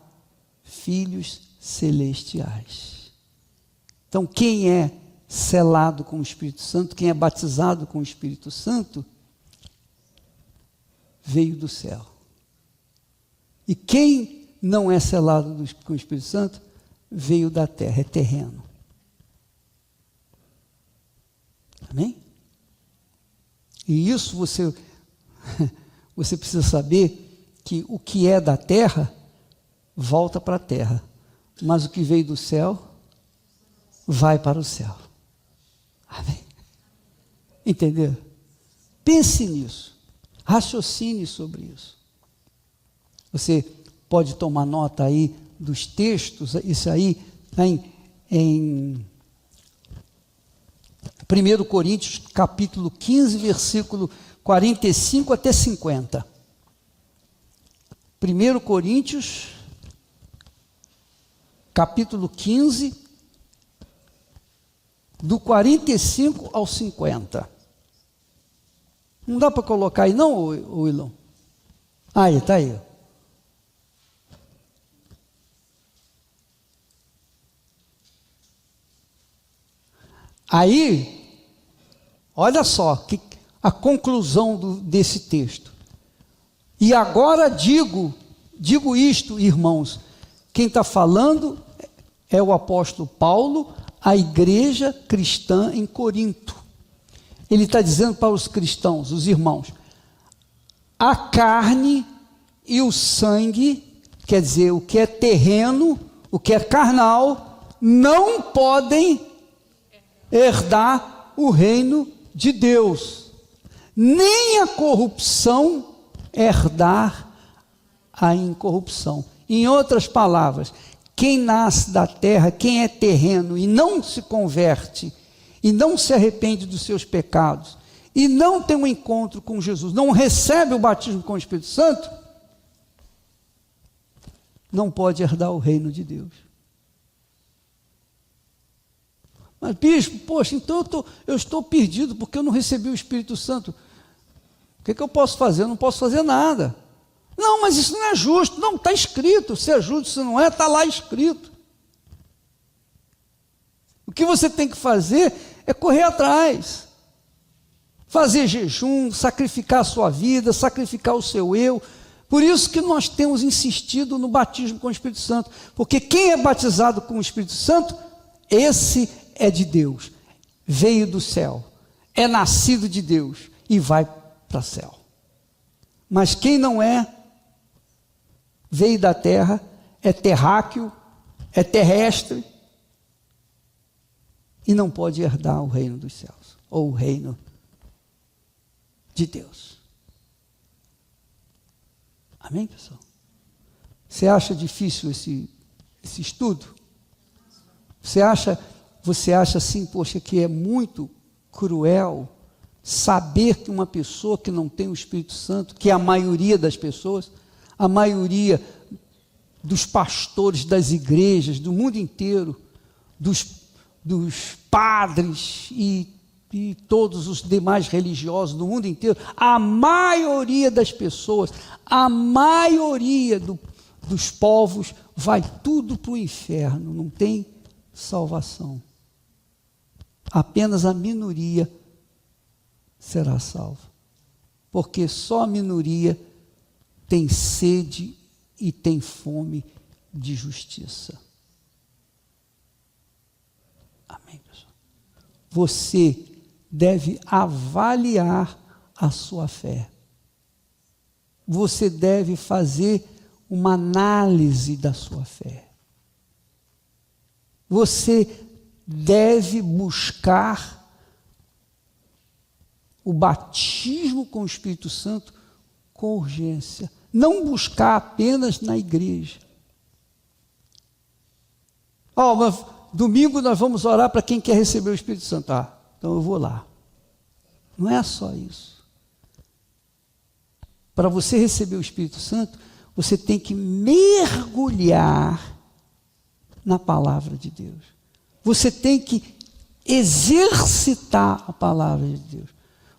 filhos celestiais. Então, quem é selado com o Espírito Santo, quem é batizado com o Espírito Santo, veio do céu. E quem não é selado com o Espírito Santo, veio da terra, é terreno. Amém? E isso você precisa saber que o que é da terra volta para a terra, mas o que veio do céu vai para o céu. Amém? Entendeu? Pense nisso, raciocine sobre isso. Você pode tomar nota aí dos textos, isso aí está em 1 Coríntios, capítulo 15, versículo 45 até 50. 1 Coríntios, capítulo 15, do 45 ao 50. Não dá para colocar aí não, Wilson? Aí, está aí. Aí, olha só a conclusão desse texto. E agora digo isto, irmãos, quem está falando é o apóstolo Paulo, a igreja cristã em Corinto. Ele está dizendo para os cristãos, os irmãos, a carne e o sangue, quer dizer, o que é terreno, o que é carnal, não podem herdar o reino de Deus, nem a corrupção herdar a incorrupção. Em outras palavras, quem nasce da terra, quem é terreno e não se converte, e não se arrepende dos seus pecados, e não tem um encontro com Jesus, não recebe o batismo com o Espírito Santo, não pode herdar o reino de Deus. Mas bispo, poxa, então eu estou perdido porque eu não recebi o Espírito Santo. O que eu posso fazer? Eu não posso fazer nada. Não, mas isso não é justo. Não, está escrito. Se é justo, se não é, está lá escrito. O que você tem que fazer é correr atrás. Fazer jejum, sacrificar a sua vida, sacrificar o seu eu. Por isso que nós temos insistido no batismo com o Espírito Santo. Porque quem é batizado com o Espírito Santo, esse é de Deus, veio do céu, é nascido de Deus e vai para o céu. Mas quem não é, veio da terra, é terráqueo, é terrestre e não pode herdar o reino dos céus, ou o reino de Deus. Amém, pessoal? Você acha difícil esse estudo? Você acha assim, poxa, que é muito cruel saber que uma pessoa que não tem o Espírito Santo, que é a maioria das pessoas, a maioria dos pastores das igrejas do mundo inteiro, dos padres e e todos os demais religiosos do mundo inteiro, a maioria das pessoas, a maioria dos povos vai tudo para o inferno, não tem salvação. Apenas a minoria será salva, porque só a minoria tem sede e tem fome de justiça. Amém, pessoal? Você deve avaliar a sua fé. Você deve fazer uma análise da sua fé. Você deve buscar o batismo com o Espírito Santo com urgência. Não buscar apenas na igreja. Mas domingo nós vamos orar para quem quer receber o Espírito Santo. Então eu vou lá. Não é só isso. Para você receber o Espírito Santo, você tem que mergulhar na palavra de Deus. Você tem que exercitar a palavra de Deus.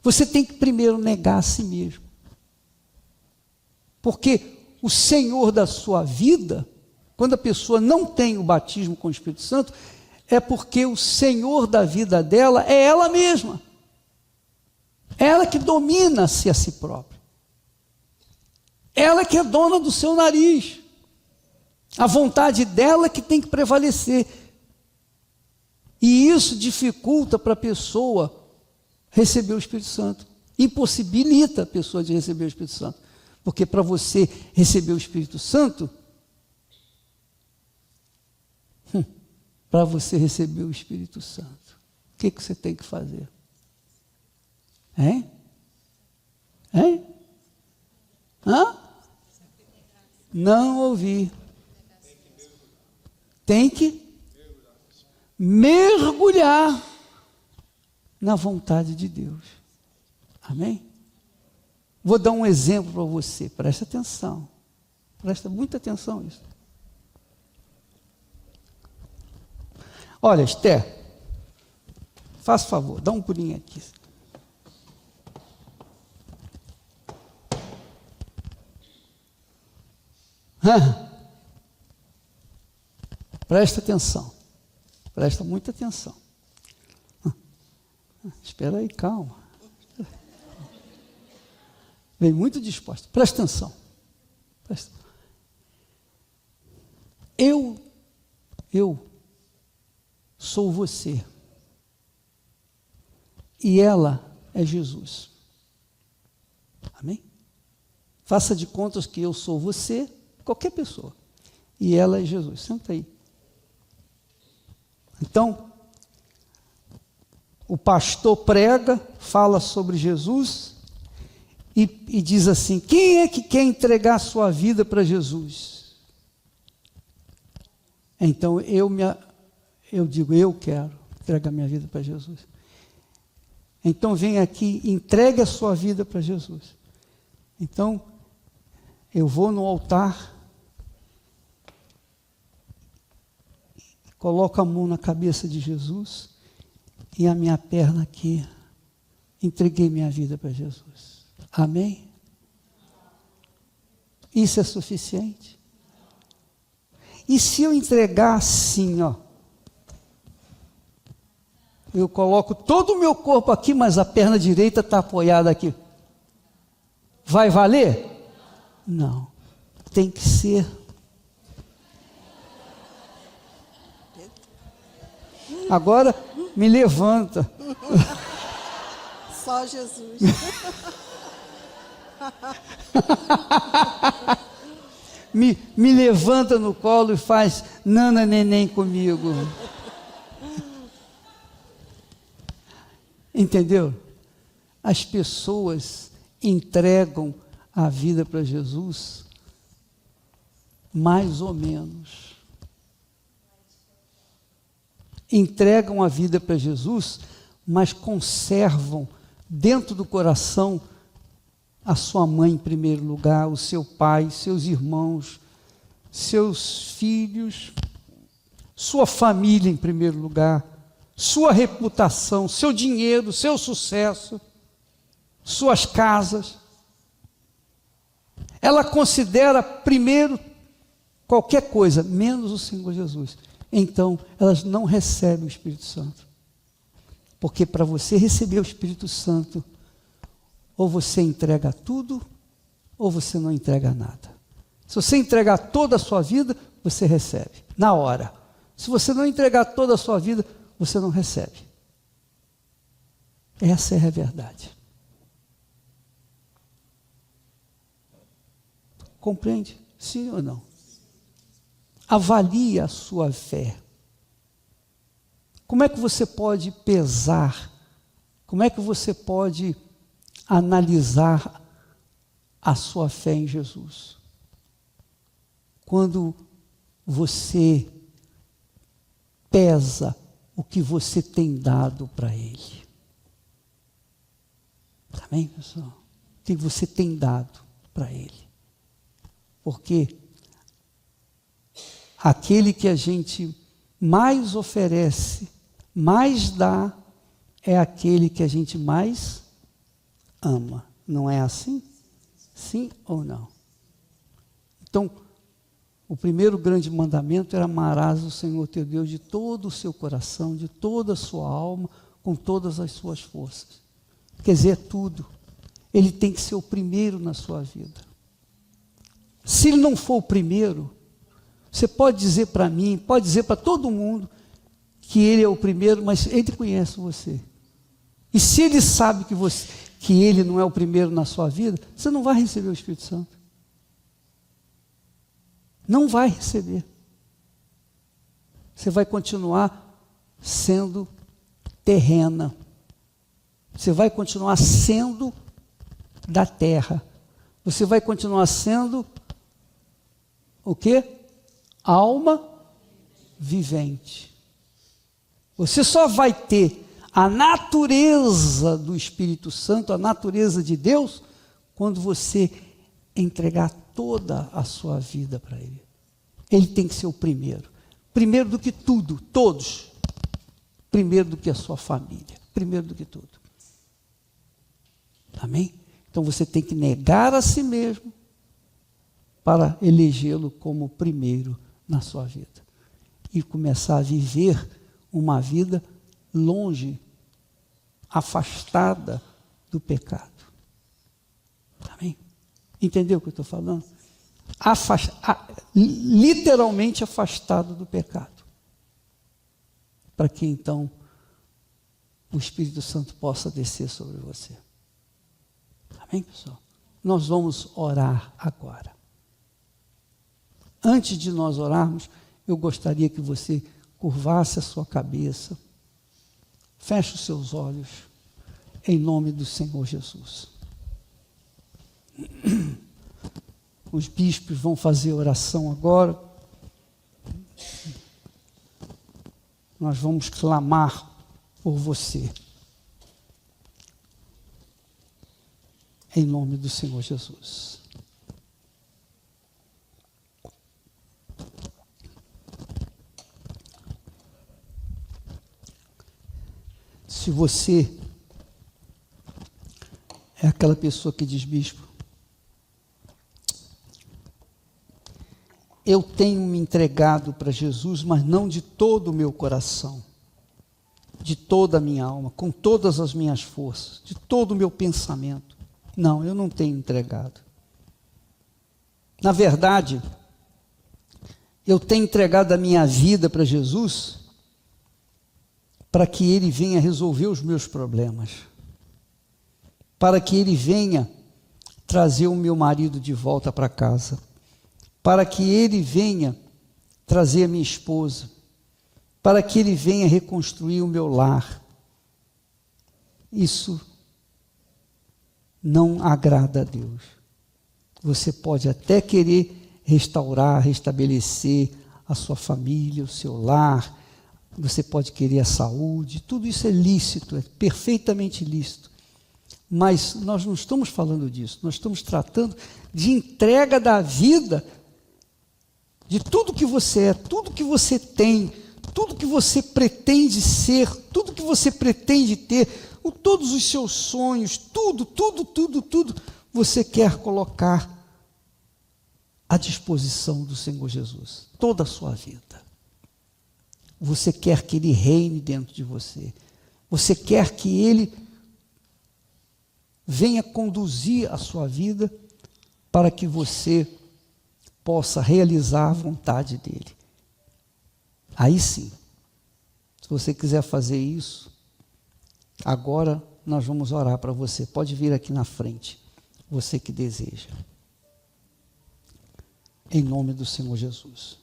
Você tem que primeiro negar a si mesmo. Porque o Senhor da sua vida, quando a pessoa não tem o batismo com o Espírito Santo, é porque o Senhor da vida dela é ela mesma. É ela que domina-se a si própria. Ela que é dona do seu nariz. A vontade dela que tem que prevalecer. E isso dificulta para a pessoa receber o Espírito Santo. Impossibilita a pessoa de receber o Espírito Santo. Porque para você receber o Espírito Santo, para você receber o Espírito Santo, o que você tem que fazer? Hein? Hã? Não ouvi. Tem que mergulhar na vontade de Deus. Amém? Vou dar um exemplo para você, presta atenção. Presta muita atenção nisso. Olha, Esther, faça favor, dá um pulinho aqui. Presta atenção. Presta muita atenção. Espera aí, calma. Vem muito disposta. Presta atenção. Eu sou você. E ela é Jesus. Amém? Faça de contas que eu sou você, qualquer pessoa. E ela é Jesus. Senta aí. Então, o pastor prega, fala sobre Jesus e diz assim: quem é que quer entregar a sua vida para Jesus? Então eu digo, eu quero entregar minha vida para Jesus. Então vem aqui, entregue a sua vida para Jesus. Então eu vou no altar, coloco a mão na cabeça de Jesus e a minha perna aqui, entreguei minha vida para Jesus. Amém? Isso é suficiente? E se eu entregar assim, eu coloco todo o meu corpo aqui, mas a perna direita está apoiada aqui. Vai valer? Não. Tem que ser. Agora me levanta. Só Jesus. me levanta no colo e faz nana neném comigo. Entendeu? As pessoas entregam a vida para Jesus mais ou menos. Entregam a vida para Jesus, mas conservam dentro do coração a sua mãe em primeiro lugar, o seu pai, seus irmãos, seus filhos, sua família em primeiro lugar, sua reputação, seu dinheiro, seu sucesso, suas casas. Ela considera primeiro qualquer coisa, menos o Senhor Jesus. Então, elas não recebem o Espírito Santo. Porque para você receber o Espírito Santo, ou você entrega tudo, ou você não entrega nada. Se você entregar toda a sua vida, você recebe, na hora. Se você não entregar toda a sua vida, você não recebe. Essa é a verdade. Compreende? Sim ou não? Avalie a sua fé. Como é que você pode pesar? Como é que você pode analisar a sua fé em Jesus? Quando você pesa o que você tem dado para Ele. Amém, pessoal? O que você tem dado para Ele. Porque aquele que a gente mais oferece, mais dá, é aquele que a gente mais ama. Não é assim? Sim ou não? Então, o primeiro grande mandamento era: amarás o Senhor teu Deus de todo o seu coração, de toda a sua alma, com todas as suas forças. Quer dizer, tudo. Ele tem que ser o primeiro na sua vida. Se ele não for o primeiro, você pode dizer para mim, pode dizer para todo mundo que ele é o primeiro, mas ele conhece você. E se ele sabe que ele não é o primeiro na sua vida, você não vai receber o Espírito Santo. Não vai receber. Você vai continuar sendo terrena. Você vai continuar sendo da terra. Você vai continuar sendo o quê? Alma vivente. Você só vai ter a natureza do Espírito Santo, a natureza de Deus, quando você entregar toda a sua vida para Ele. Ele tem que ser o primeiro. Primeiro do que tudo, todos. Primeiro do que a sua família. Primeiro do que tudo. Amém? Então você tem que negar a si mesmo para elegê-lo como primeiro na sua vida. E começar a viver uma vida longe, afastada do pecado. Amém? Entendeu o que eu estou falando? Literalmente afastado do pecado. Para que então o Espírito Santo possa descer sobre você. Amém, pessoal? Nós vamos orar agora. Antes de nós orarmos, eu gostaria que você curvasse a sua cabeça, feche os seus olhos, em nome do Senhor Jesus. Os bispos vão fazer oração agora. Nós vamos clamar por você. Em nome do Senhor Jesus. Se você é aquela pessoa que diz: bispo, eu tenho me entregado para Jesus, mas não de todo o meu coração, de toda a minha alma, com todas as minhas forças, de todo o meu pensamento. Não, eu não tenho entregado. Na verdade, eu tenho entregado a minha vida para Jesus para que Ele venha resolver os meus problemas, para que Ele venha trazer o meu marido de volta para casa, para que Ele venha trazer a minha esposa, para que Ele venha reconstruir o meu lar. Isso não agrada a Deus. Você pode até querer restaurar, restabelecer a sua família, o seu lar, você pode querer a saúde, tudo isso é lícito, é perfeitamente lícito. Mas nós não estamos falando disso, nós estamos tratando de entrega da vida, de tudo que você é, tudo que você tem, tudo que você pretende ser, tudo que você pretende ter, todos os seus sonhos, tudo, você quer colocar à disposição do Senhor Jesus, toda a sua vida. Você quer que Ele reine dentro de você. Você quer que Ele venha conduzir a sua vida para que você possa realizar a vontade dEle. Aí sim, se você quiser fazer isso, agora nós vamos orar para você. Pode vir aqui na frente, você que deseja. Em nome do Senhor Jesus.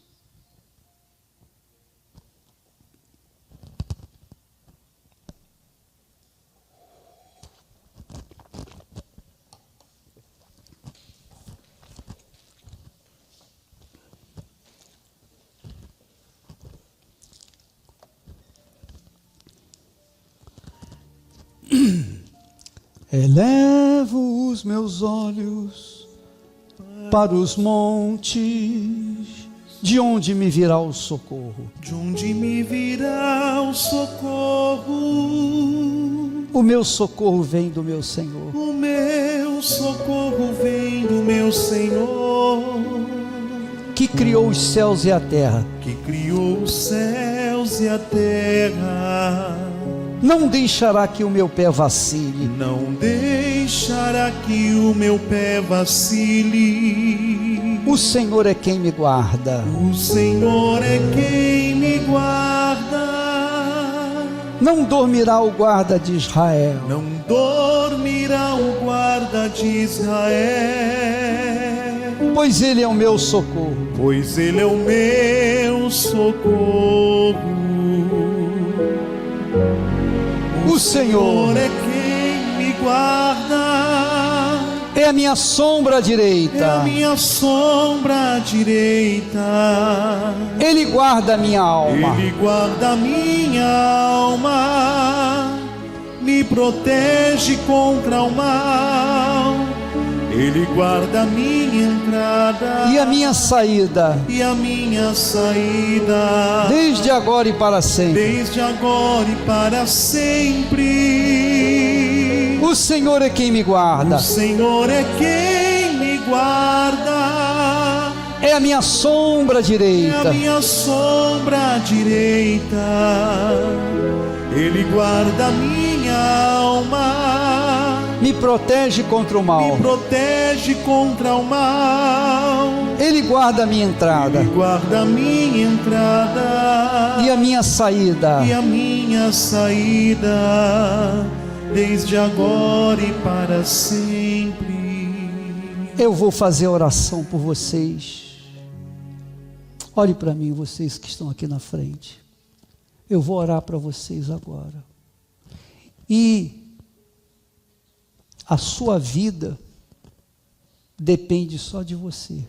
Elevo os meus olhos para os montes, de onde me virá o socorro? De onde me virá o socorro? O meu socorro vem do meu Senhor. O meu socorro vem do meu Senhor, que criou os céus e a terra. Que criou os céus e a terra. Não deixará que o meu pé vacile. Não deixará que o meu pé vacile. O Senhor é quem me guarda. O Senhor é quem me guarda. Não dormirá o guarda de Israel. Não dormirá o guarda de Israel. Pois Ele é o meu socorro. Pois Ele é o meu socorro. O Senhor é quem me guarda. É a minha sombra direita. É a minha sombra direita. Ele guarda a minha alma. Ele guarda a minha alma. Me protege contra o mal. Ele guarda a minha entrada e a minha saída. E a minha saída. Desde agora e para sempre. Desde agora e para sempre. O Senhor é quem me guarda. O Senhor é quem me guarda. É a minha sombra direita. É a minha sombra direita. Ele guarda a minha alma. Me protege contra o mal. Me protege contra o mal. Ele guarda a minha entrada. Ele guarda a minha entrada. E a minha saída. E a minha saída. Desde agora e para sempre. Eu vou fazer oração por vocês. Olhe para mim, vocês que estão aqui na frente. Eu vou orar para vocês agora. E a sua vida depende só de você.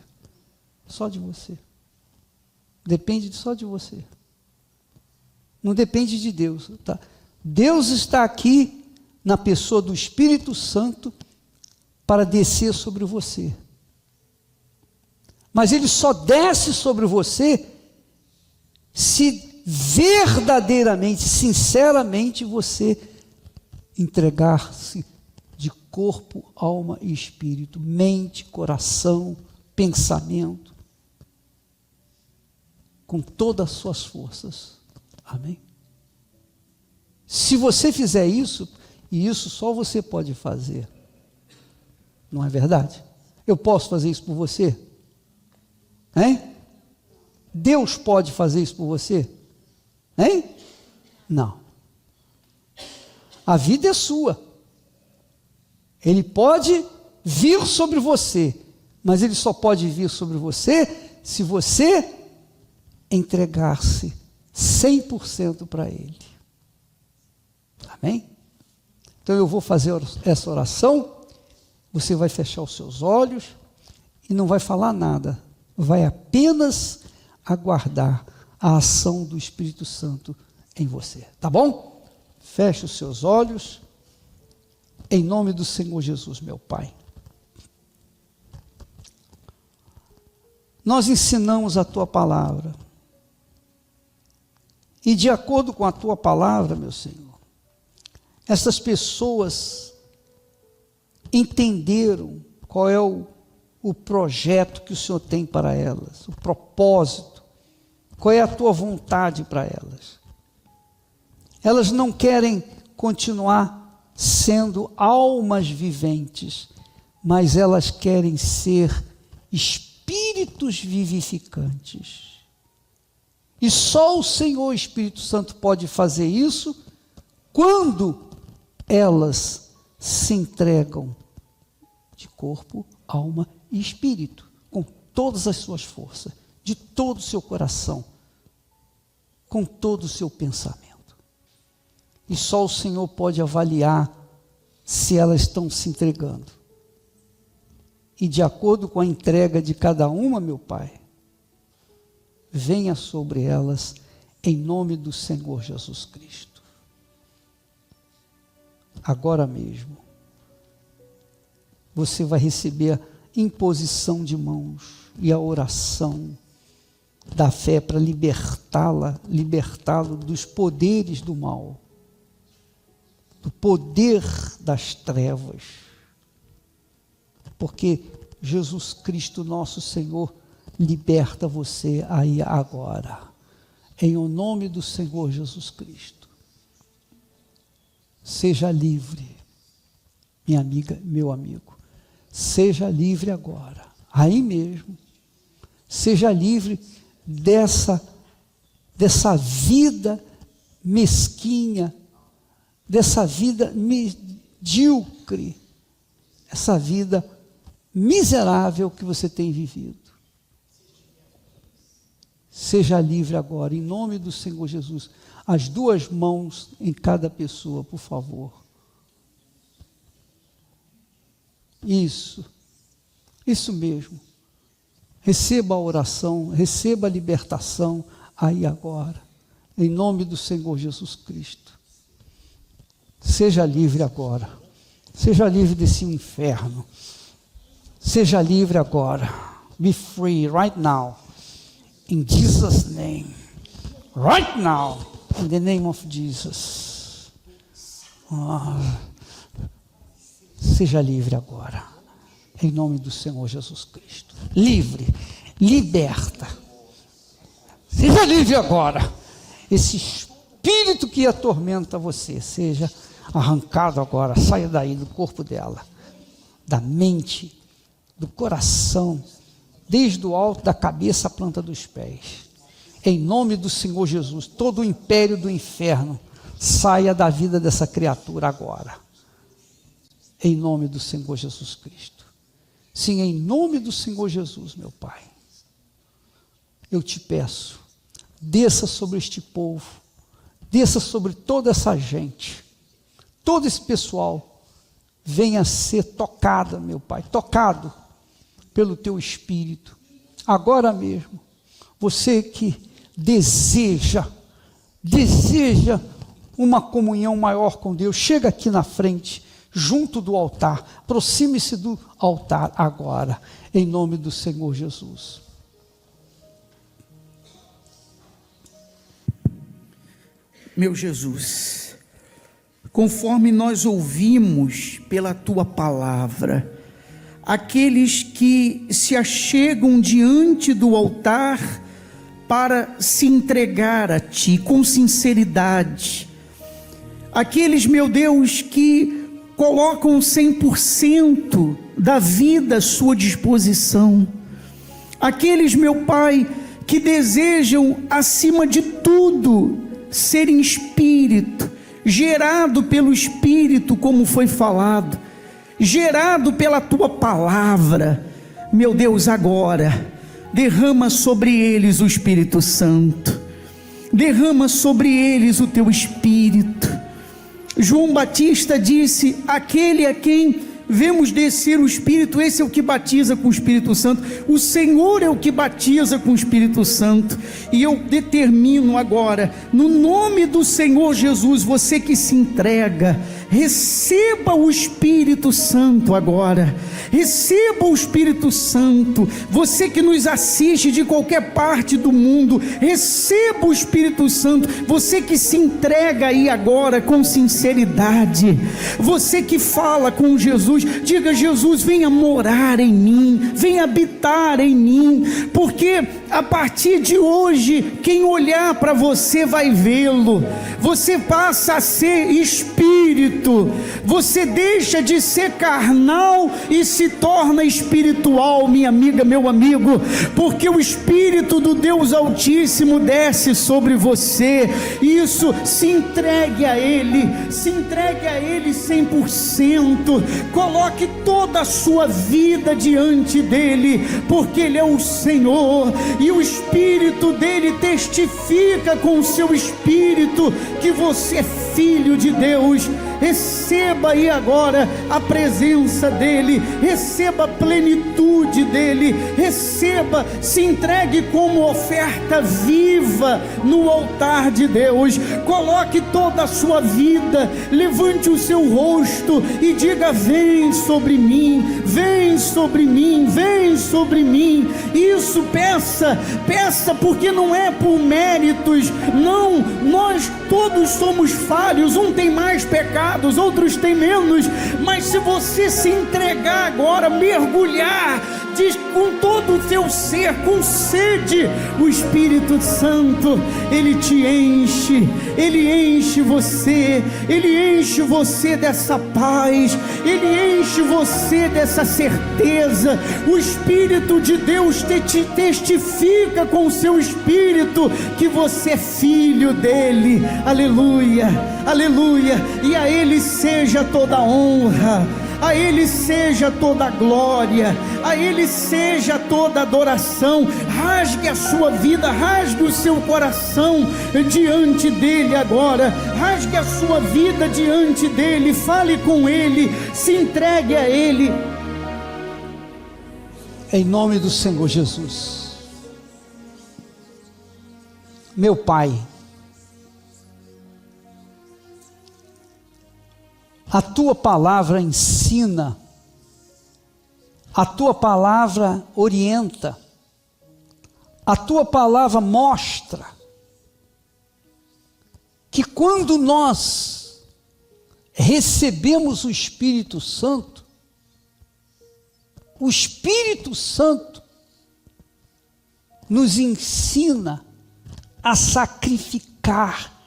Só de você. Depende só de você. Não depende de Deus, tá? Deus está aqui na pessoa do Espírito Santo para descer sobre você. Mas Ele só desce sobre você se verdadeiramente, sinceramente você entregar-se de corpo, alma e espírito, mente, coração, pensamento, com todas as suas forças. Amém? Se você fizer isso, e isso só você pode fazer, não é verdade? Eu posso fazer isso por você? Hein? Deus pode fazer isso por você? Hein? Não. A vida é sua. Ele pode vir sobre você, mas ele só pode vir sobre você se você entregar-se 100% para Ele. Amém? Então eu vou fazer essa oração, você vai fechar os seus olhos e não vai falar nada, vai apenas aguardar a ação do Espírito Santo em você, tá bom? Feche os seus olhos, em nome do Senhor Jesus, meu Pai. Nós ensinamos a Tua palavra, E de acordo com a tua palavra, meu Senhor, essas pessoas entenderam qual é o projeto que o Senhor tem para elas, o propósito, qual é a tua vontade para elas. Elas não querem continuar sendo almas viventes, mas elas querem ser espíritos vivificantes. E só o Senhor Espírito Santo pode fazer isso quando elas se entregam de corpo, alma e espírito, com todas as suas forças, de todo o seu coração, com todo o seu pensamento. E só o Senhor pode avaliar se elas estão se entregando. E de acordo com a entrega de cada uma, meu Pai, venha sobre elas, em nome do Senhor Jesus Cristo. Agora mesmo, você vai receber a imposição de mãos e a oração da fé para libertá-lo dos poderes do mal, do poder das trevas, porque Jesus Cristo, nosso Senhor, liberta você aí agora, em o nome do Senhor Jesus Cristo. Seja livre, minha amiga, meu amigo, seja livre agora, aí mesmo, seja livre dessa vida mesquinha, dessa vida medíocre, essa vida miserável que você tem vivido. Seja livre agora, em nome do Senhor Jesus. As duas mãos em cada pessoa, por favor. Isso mesmo. Receba a oração, receba a libertação aí agora, em nome do Senhor Jesus Cristo. Seja livre agora, seja livre desse inferno, seja livre agora. Be free right now, in Jesus' name, right now, in the name of Jesus. Seja livre agora, em nome do Senhor Jesus Cristo. Livre, liberta. Seja livre agora. Esse espírito que atormenta você, seja arrancado agora, saia daí do corpo dela, da mente, do coração, desde o alto da cabeça à planta dos pés. Em nome do Senhor Jesus, todo o império do inferno saia da vida dessa criatura agora. Em nome do Senhor Jesus Cristo. Sim, em nome do Senhor Jesus, meu Pai. Eu te peço, desça sobre este povo, desça sobre toda essa gente, todo esse pessoal, venha ser tocado, meu Pai, tocado pelo teu Espírito, agora mesmo. Você que deseja uma comunhão maior com Deus, chega aqui na frente, junto do altar, aproxime-se do altar agora, em nome do Senhor Jesus. Meu Jesus, conforme nós ouvimos pela Tua palavra, aqueles que se achegam diante do altar para se entregar a Ti com sinceridade, aqueles, meu Deus, que colocam 100% da vida à sua disposição, aqueles, meu Pai, que desejam, acima de tudo, ser em espírito, gerado pelo Espírito, como foi falado, gerado pela Tua palavra, meu Deus, agora, derrama sobre eles o Espírito Santo, derrama sobre eles o Teu Espírito. João Batista disse: aquele a quem vemos descer o Espírito, esse é o que batiza com o Espírito Santo. O Senhor é o que batiza com o Espírito Santo. E eu determino agora, no nome do Senhor Jesus, você que se entrega, receba o Espírito Santo agora. Receba o Espírito Santo. Você que nos assiste de qualquer parte do mundo, receba o Espírito Santo. Você que se entrega aí agora com sinceridade, você que fala com Jesus, diga: Jesus, venha morar em mim, venha habitar em mim, porque a partir de hoje, quem olhar para você vai vê-lo. Você passa a ser espírito, você deixa de ser carnal e se torna espiritual, minha amiga, meu amigo, porque o Espírito do Deus Altíssimo desce sobre você. Isso, se entregue a Ele, se entregue a Ele 100%, coloque toda a sua vida diante dEle, porque Ele é o Senhor, e o Espírito dEle testifica com o seu Espírito que você é filho de Deus. Receba aí agora a presença dEle, receba a plenitude dEle, receba, se entregue como oferta viva no altar de Deus. Coloque toda a sua vida, levante o seu rosto e diga: vem sobre mim, vem sobre mim, vem sobre mim. Isso, peça, porque não é por méritos, não, nós todos somos falhos, um tem mais pecados, outros têm menos, mas se você se entregar agora, mergulhar com todo o seu ser, com sede, o Espírito Santo, Ele te enche, Ele enche você dessa paz, Ele enche você dessa certeza. O Espírito de Deus te testifica com o seu Espírito que você é filho dEle. Aleluia, aleluia. E a Ele seja toda a honra, a Ele seja toda a glória, a Ele seja toda a adoração. Rasgue a sua vida, rasgue o seu coração diante dEle agora, rasgue a sua vida diante dEle, fale com Ele, se entregue a Ele. Em nome do Senhor Jesus. Meu Pai, a Tua palavra ensina, a Tua palavra orienta, a Tua palavra mostra que quando nós recebemos o Espírito Santo, o Espírito Santo nos ensina a sacrificar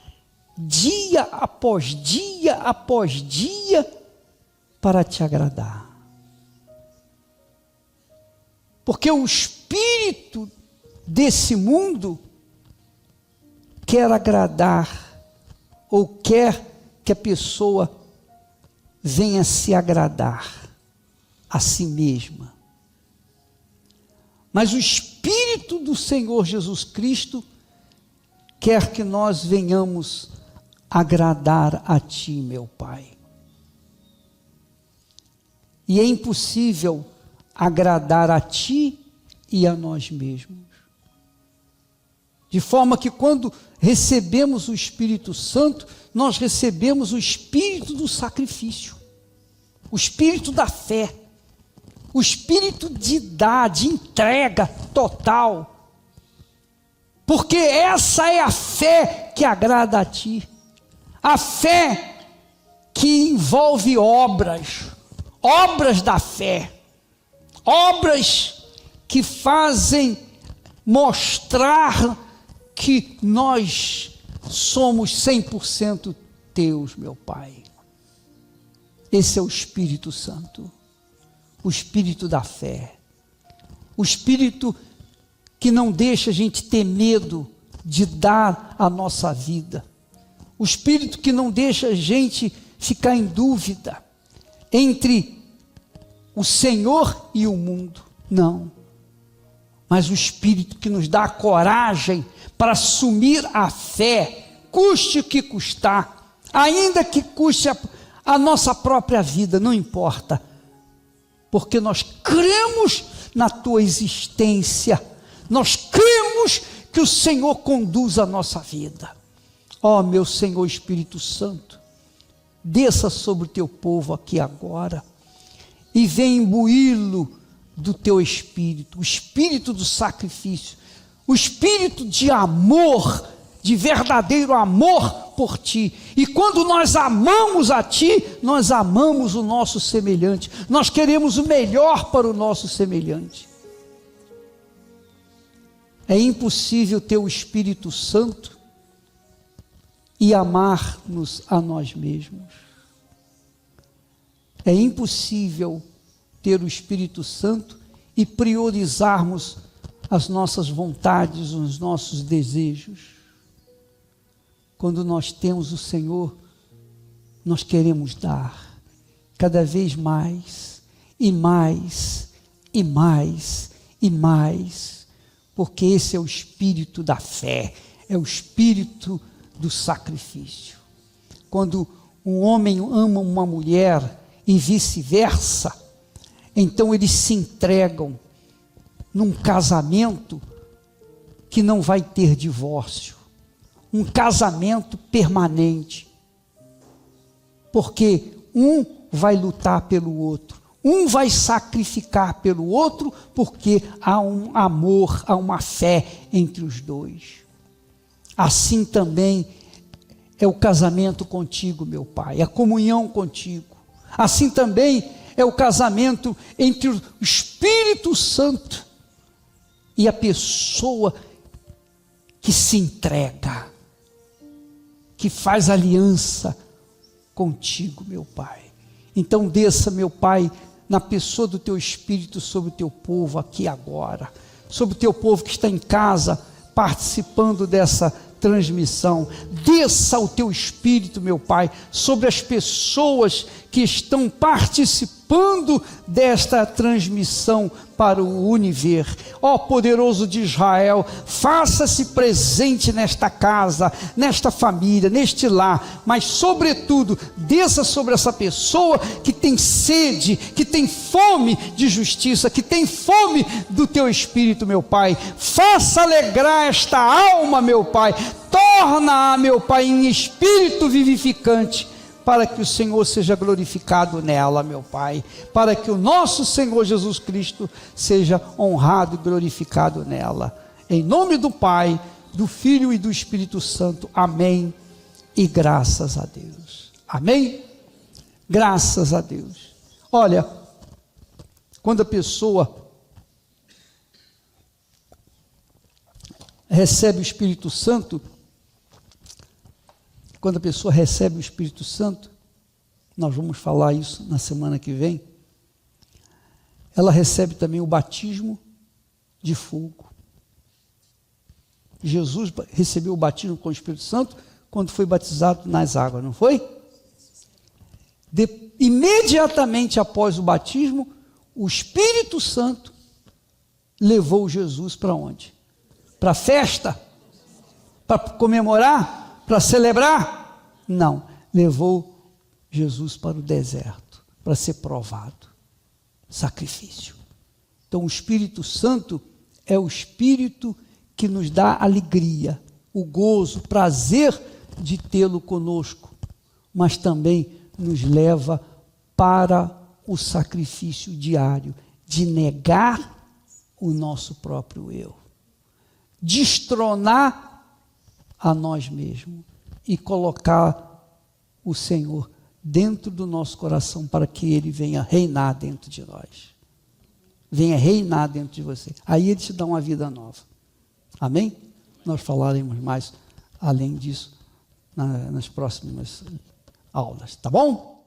dia após dia para te agradar, porque o espírito desse mundo quer agradar, ou quer que a pessoa venha se agradar a si mesma, mas o Espírito do Senhor Jesus Cristo quer que nós venhamos agradar a Ti, meu Pai. E é impossível agradar a Ti e a nós mesmos. De forma que quando recebemos o Espírito Santo, nós recebemos o Espírito do sacrifício, o Espírito da fé, o Espírito de dar, de entrega total. Porque essa é a fé que agrada a Ti. A fé que envolve obras da fé, obras que fazem mostrar que nós somos 100% Teus, meu Pai. Esse é o Espírito Santo, o Espírito da fé, o Espírito que não deixa a gente ter medo de dar a nossa vida, o Espírito que não deixa a gente ficar em dúvida entre o Senhor e o mundo, não, mas o Espírito que nos dá a coragem para assumir a fé, custe o que custar, ainda que custe a nossa própria vida, não importa, porque nós cremos na Tua existência, nós cremos que o Senhor conduz a nossa vida. Ó meu Senhor Espírito Santo, desça sobre o teu povo aqui agora, e venha imbuí-lo do teu espírito, o espírito do sacrifício, o espírito de amor, de verdadeiro amor por ti. E quando nós amamos a ti, nós amamos o nosso semelhante, nós queremos o melhor para o nosso semelhante. É impossível ter o Espírito Santo e amar-nos a nós mesmos. É impossível ter o Espírito Santo e priorizarmos as nossas vontades, os nossos desejos. Quando nós temos o Senhor, nós queremos dar cada vez mais, e mais, e mais, e mais, porque esse é o espírito da fé, é o espírito do sacrifício. Quando um homem ama uma mulher e vice-versa, então eles se entregam num casamento que não vai ter divórcio, um casamento permanente, porque um vai lutar pelo outro, um vai sacrificar pelo outro, porque há um amor, há uma fé entre os dois. Assim também é o casamento contigo, meu Pai, a comunhão contigo. Assim também é o casamento entre o Espírito Santo e a pessoa que se entrega, que faz aliança contigo, meu Pai. Então desça, meu Pai, na pessoa do teu Espírito sobre o teu povo aqui agora, sobre o teu povo que está em casa participando dessa transmissão. Desça o teu Espírito, meu Pai, sobre as pessoas que estão participando desta transmissão para o universo. Ó poderoso de Israel, faça-se presente nesta casa, nesta família, neste lar, mas sobretudo, desça sobre essa pessoa que tem sede, que tem fome de justiça, que tem fome do teu Espírito, meu Pai. Faça alegrar esta alma, meu Pai, torna-a, meu Pai, em espírito vivificante, para que o Senhor seja glorificado nela, meu Pai, para que o nosso Senhor Jesus Cristo seja honrado e glorificado nela. Em nome do Pai, do Filho e do Espírito Santo. Amém. E graças a Deus. Amém? Graças a Deus. Olha, quando a pessoa recebe o Espírito Santo, quando a pessoa recebe o Espírito Santo, nós vamos falar isso na semana que vem, ela recebe também o batismo de fogo. Jesus recebeu o batismo com o Espírito Santo quando foi batizado nas águas, não foi? Imediatamente após o batismo, o Espírito Santo levou Jesus para onde? Para a festa? Para comemorar? Para celebrar? Não, levou Jesus para o deserto, para ser provado, sacrifício. Então o Espírito Santo é o Espírito que nos dá alegria, o gozo, o prazer de tê-lo conosco, mas também nos leva para o sacrifício diário, de negar o nosso próprio eu, destronar a nós mesmos e colocar o Senhor dentro do nosso coração para que Ele venha reinar dentro de nós. Venha reinar dentro de você. Aí Ele te dá uma vida nova. Amém? Nós falaremos mais além disso nas próximas aulas. Tá bom?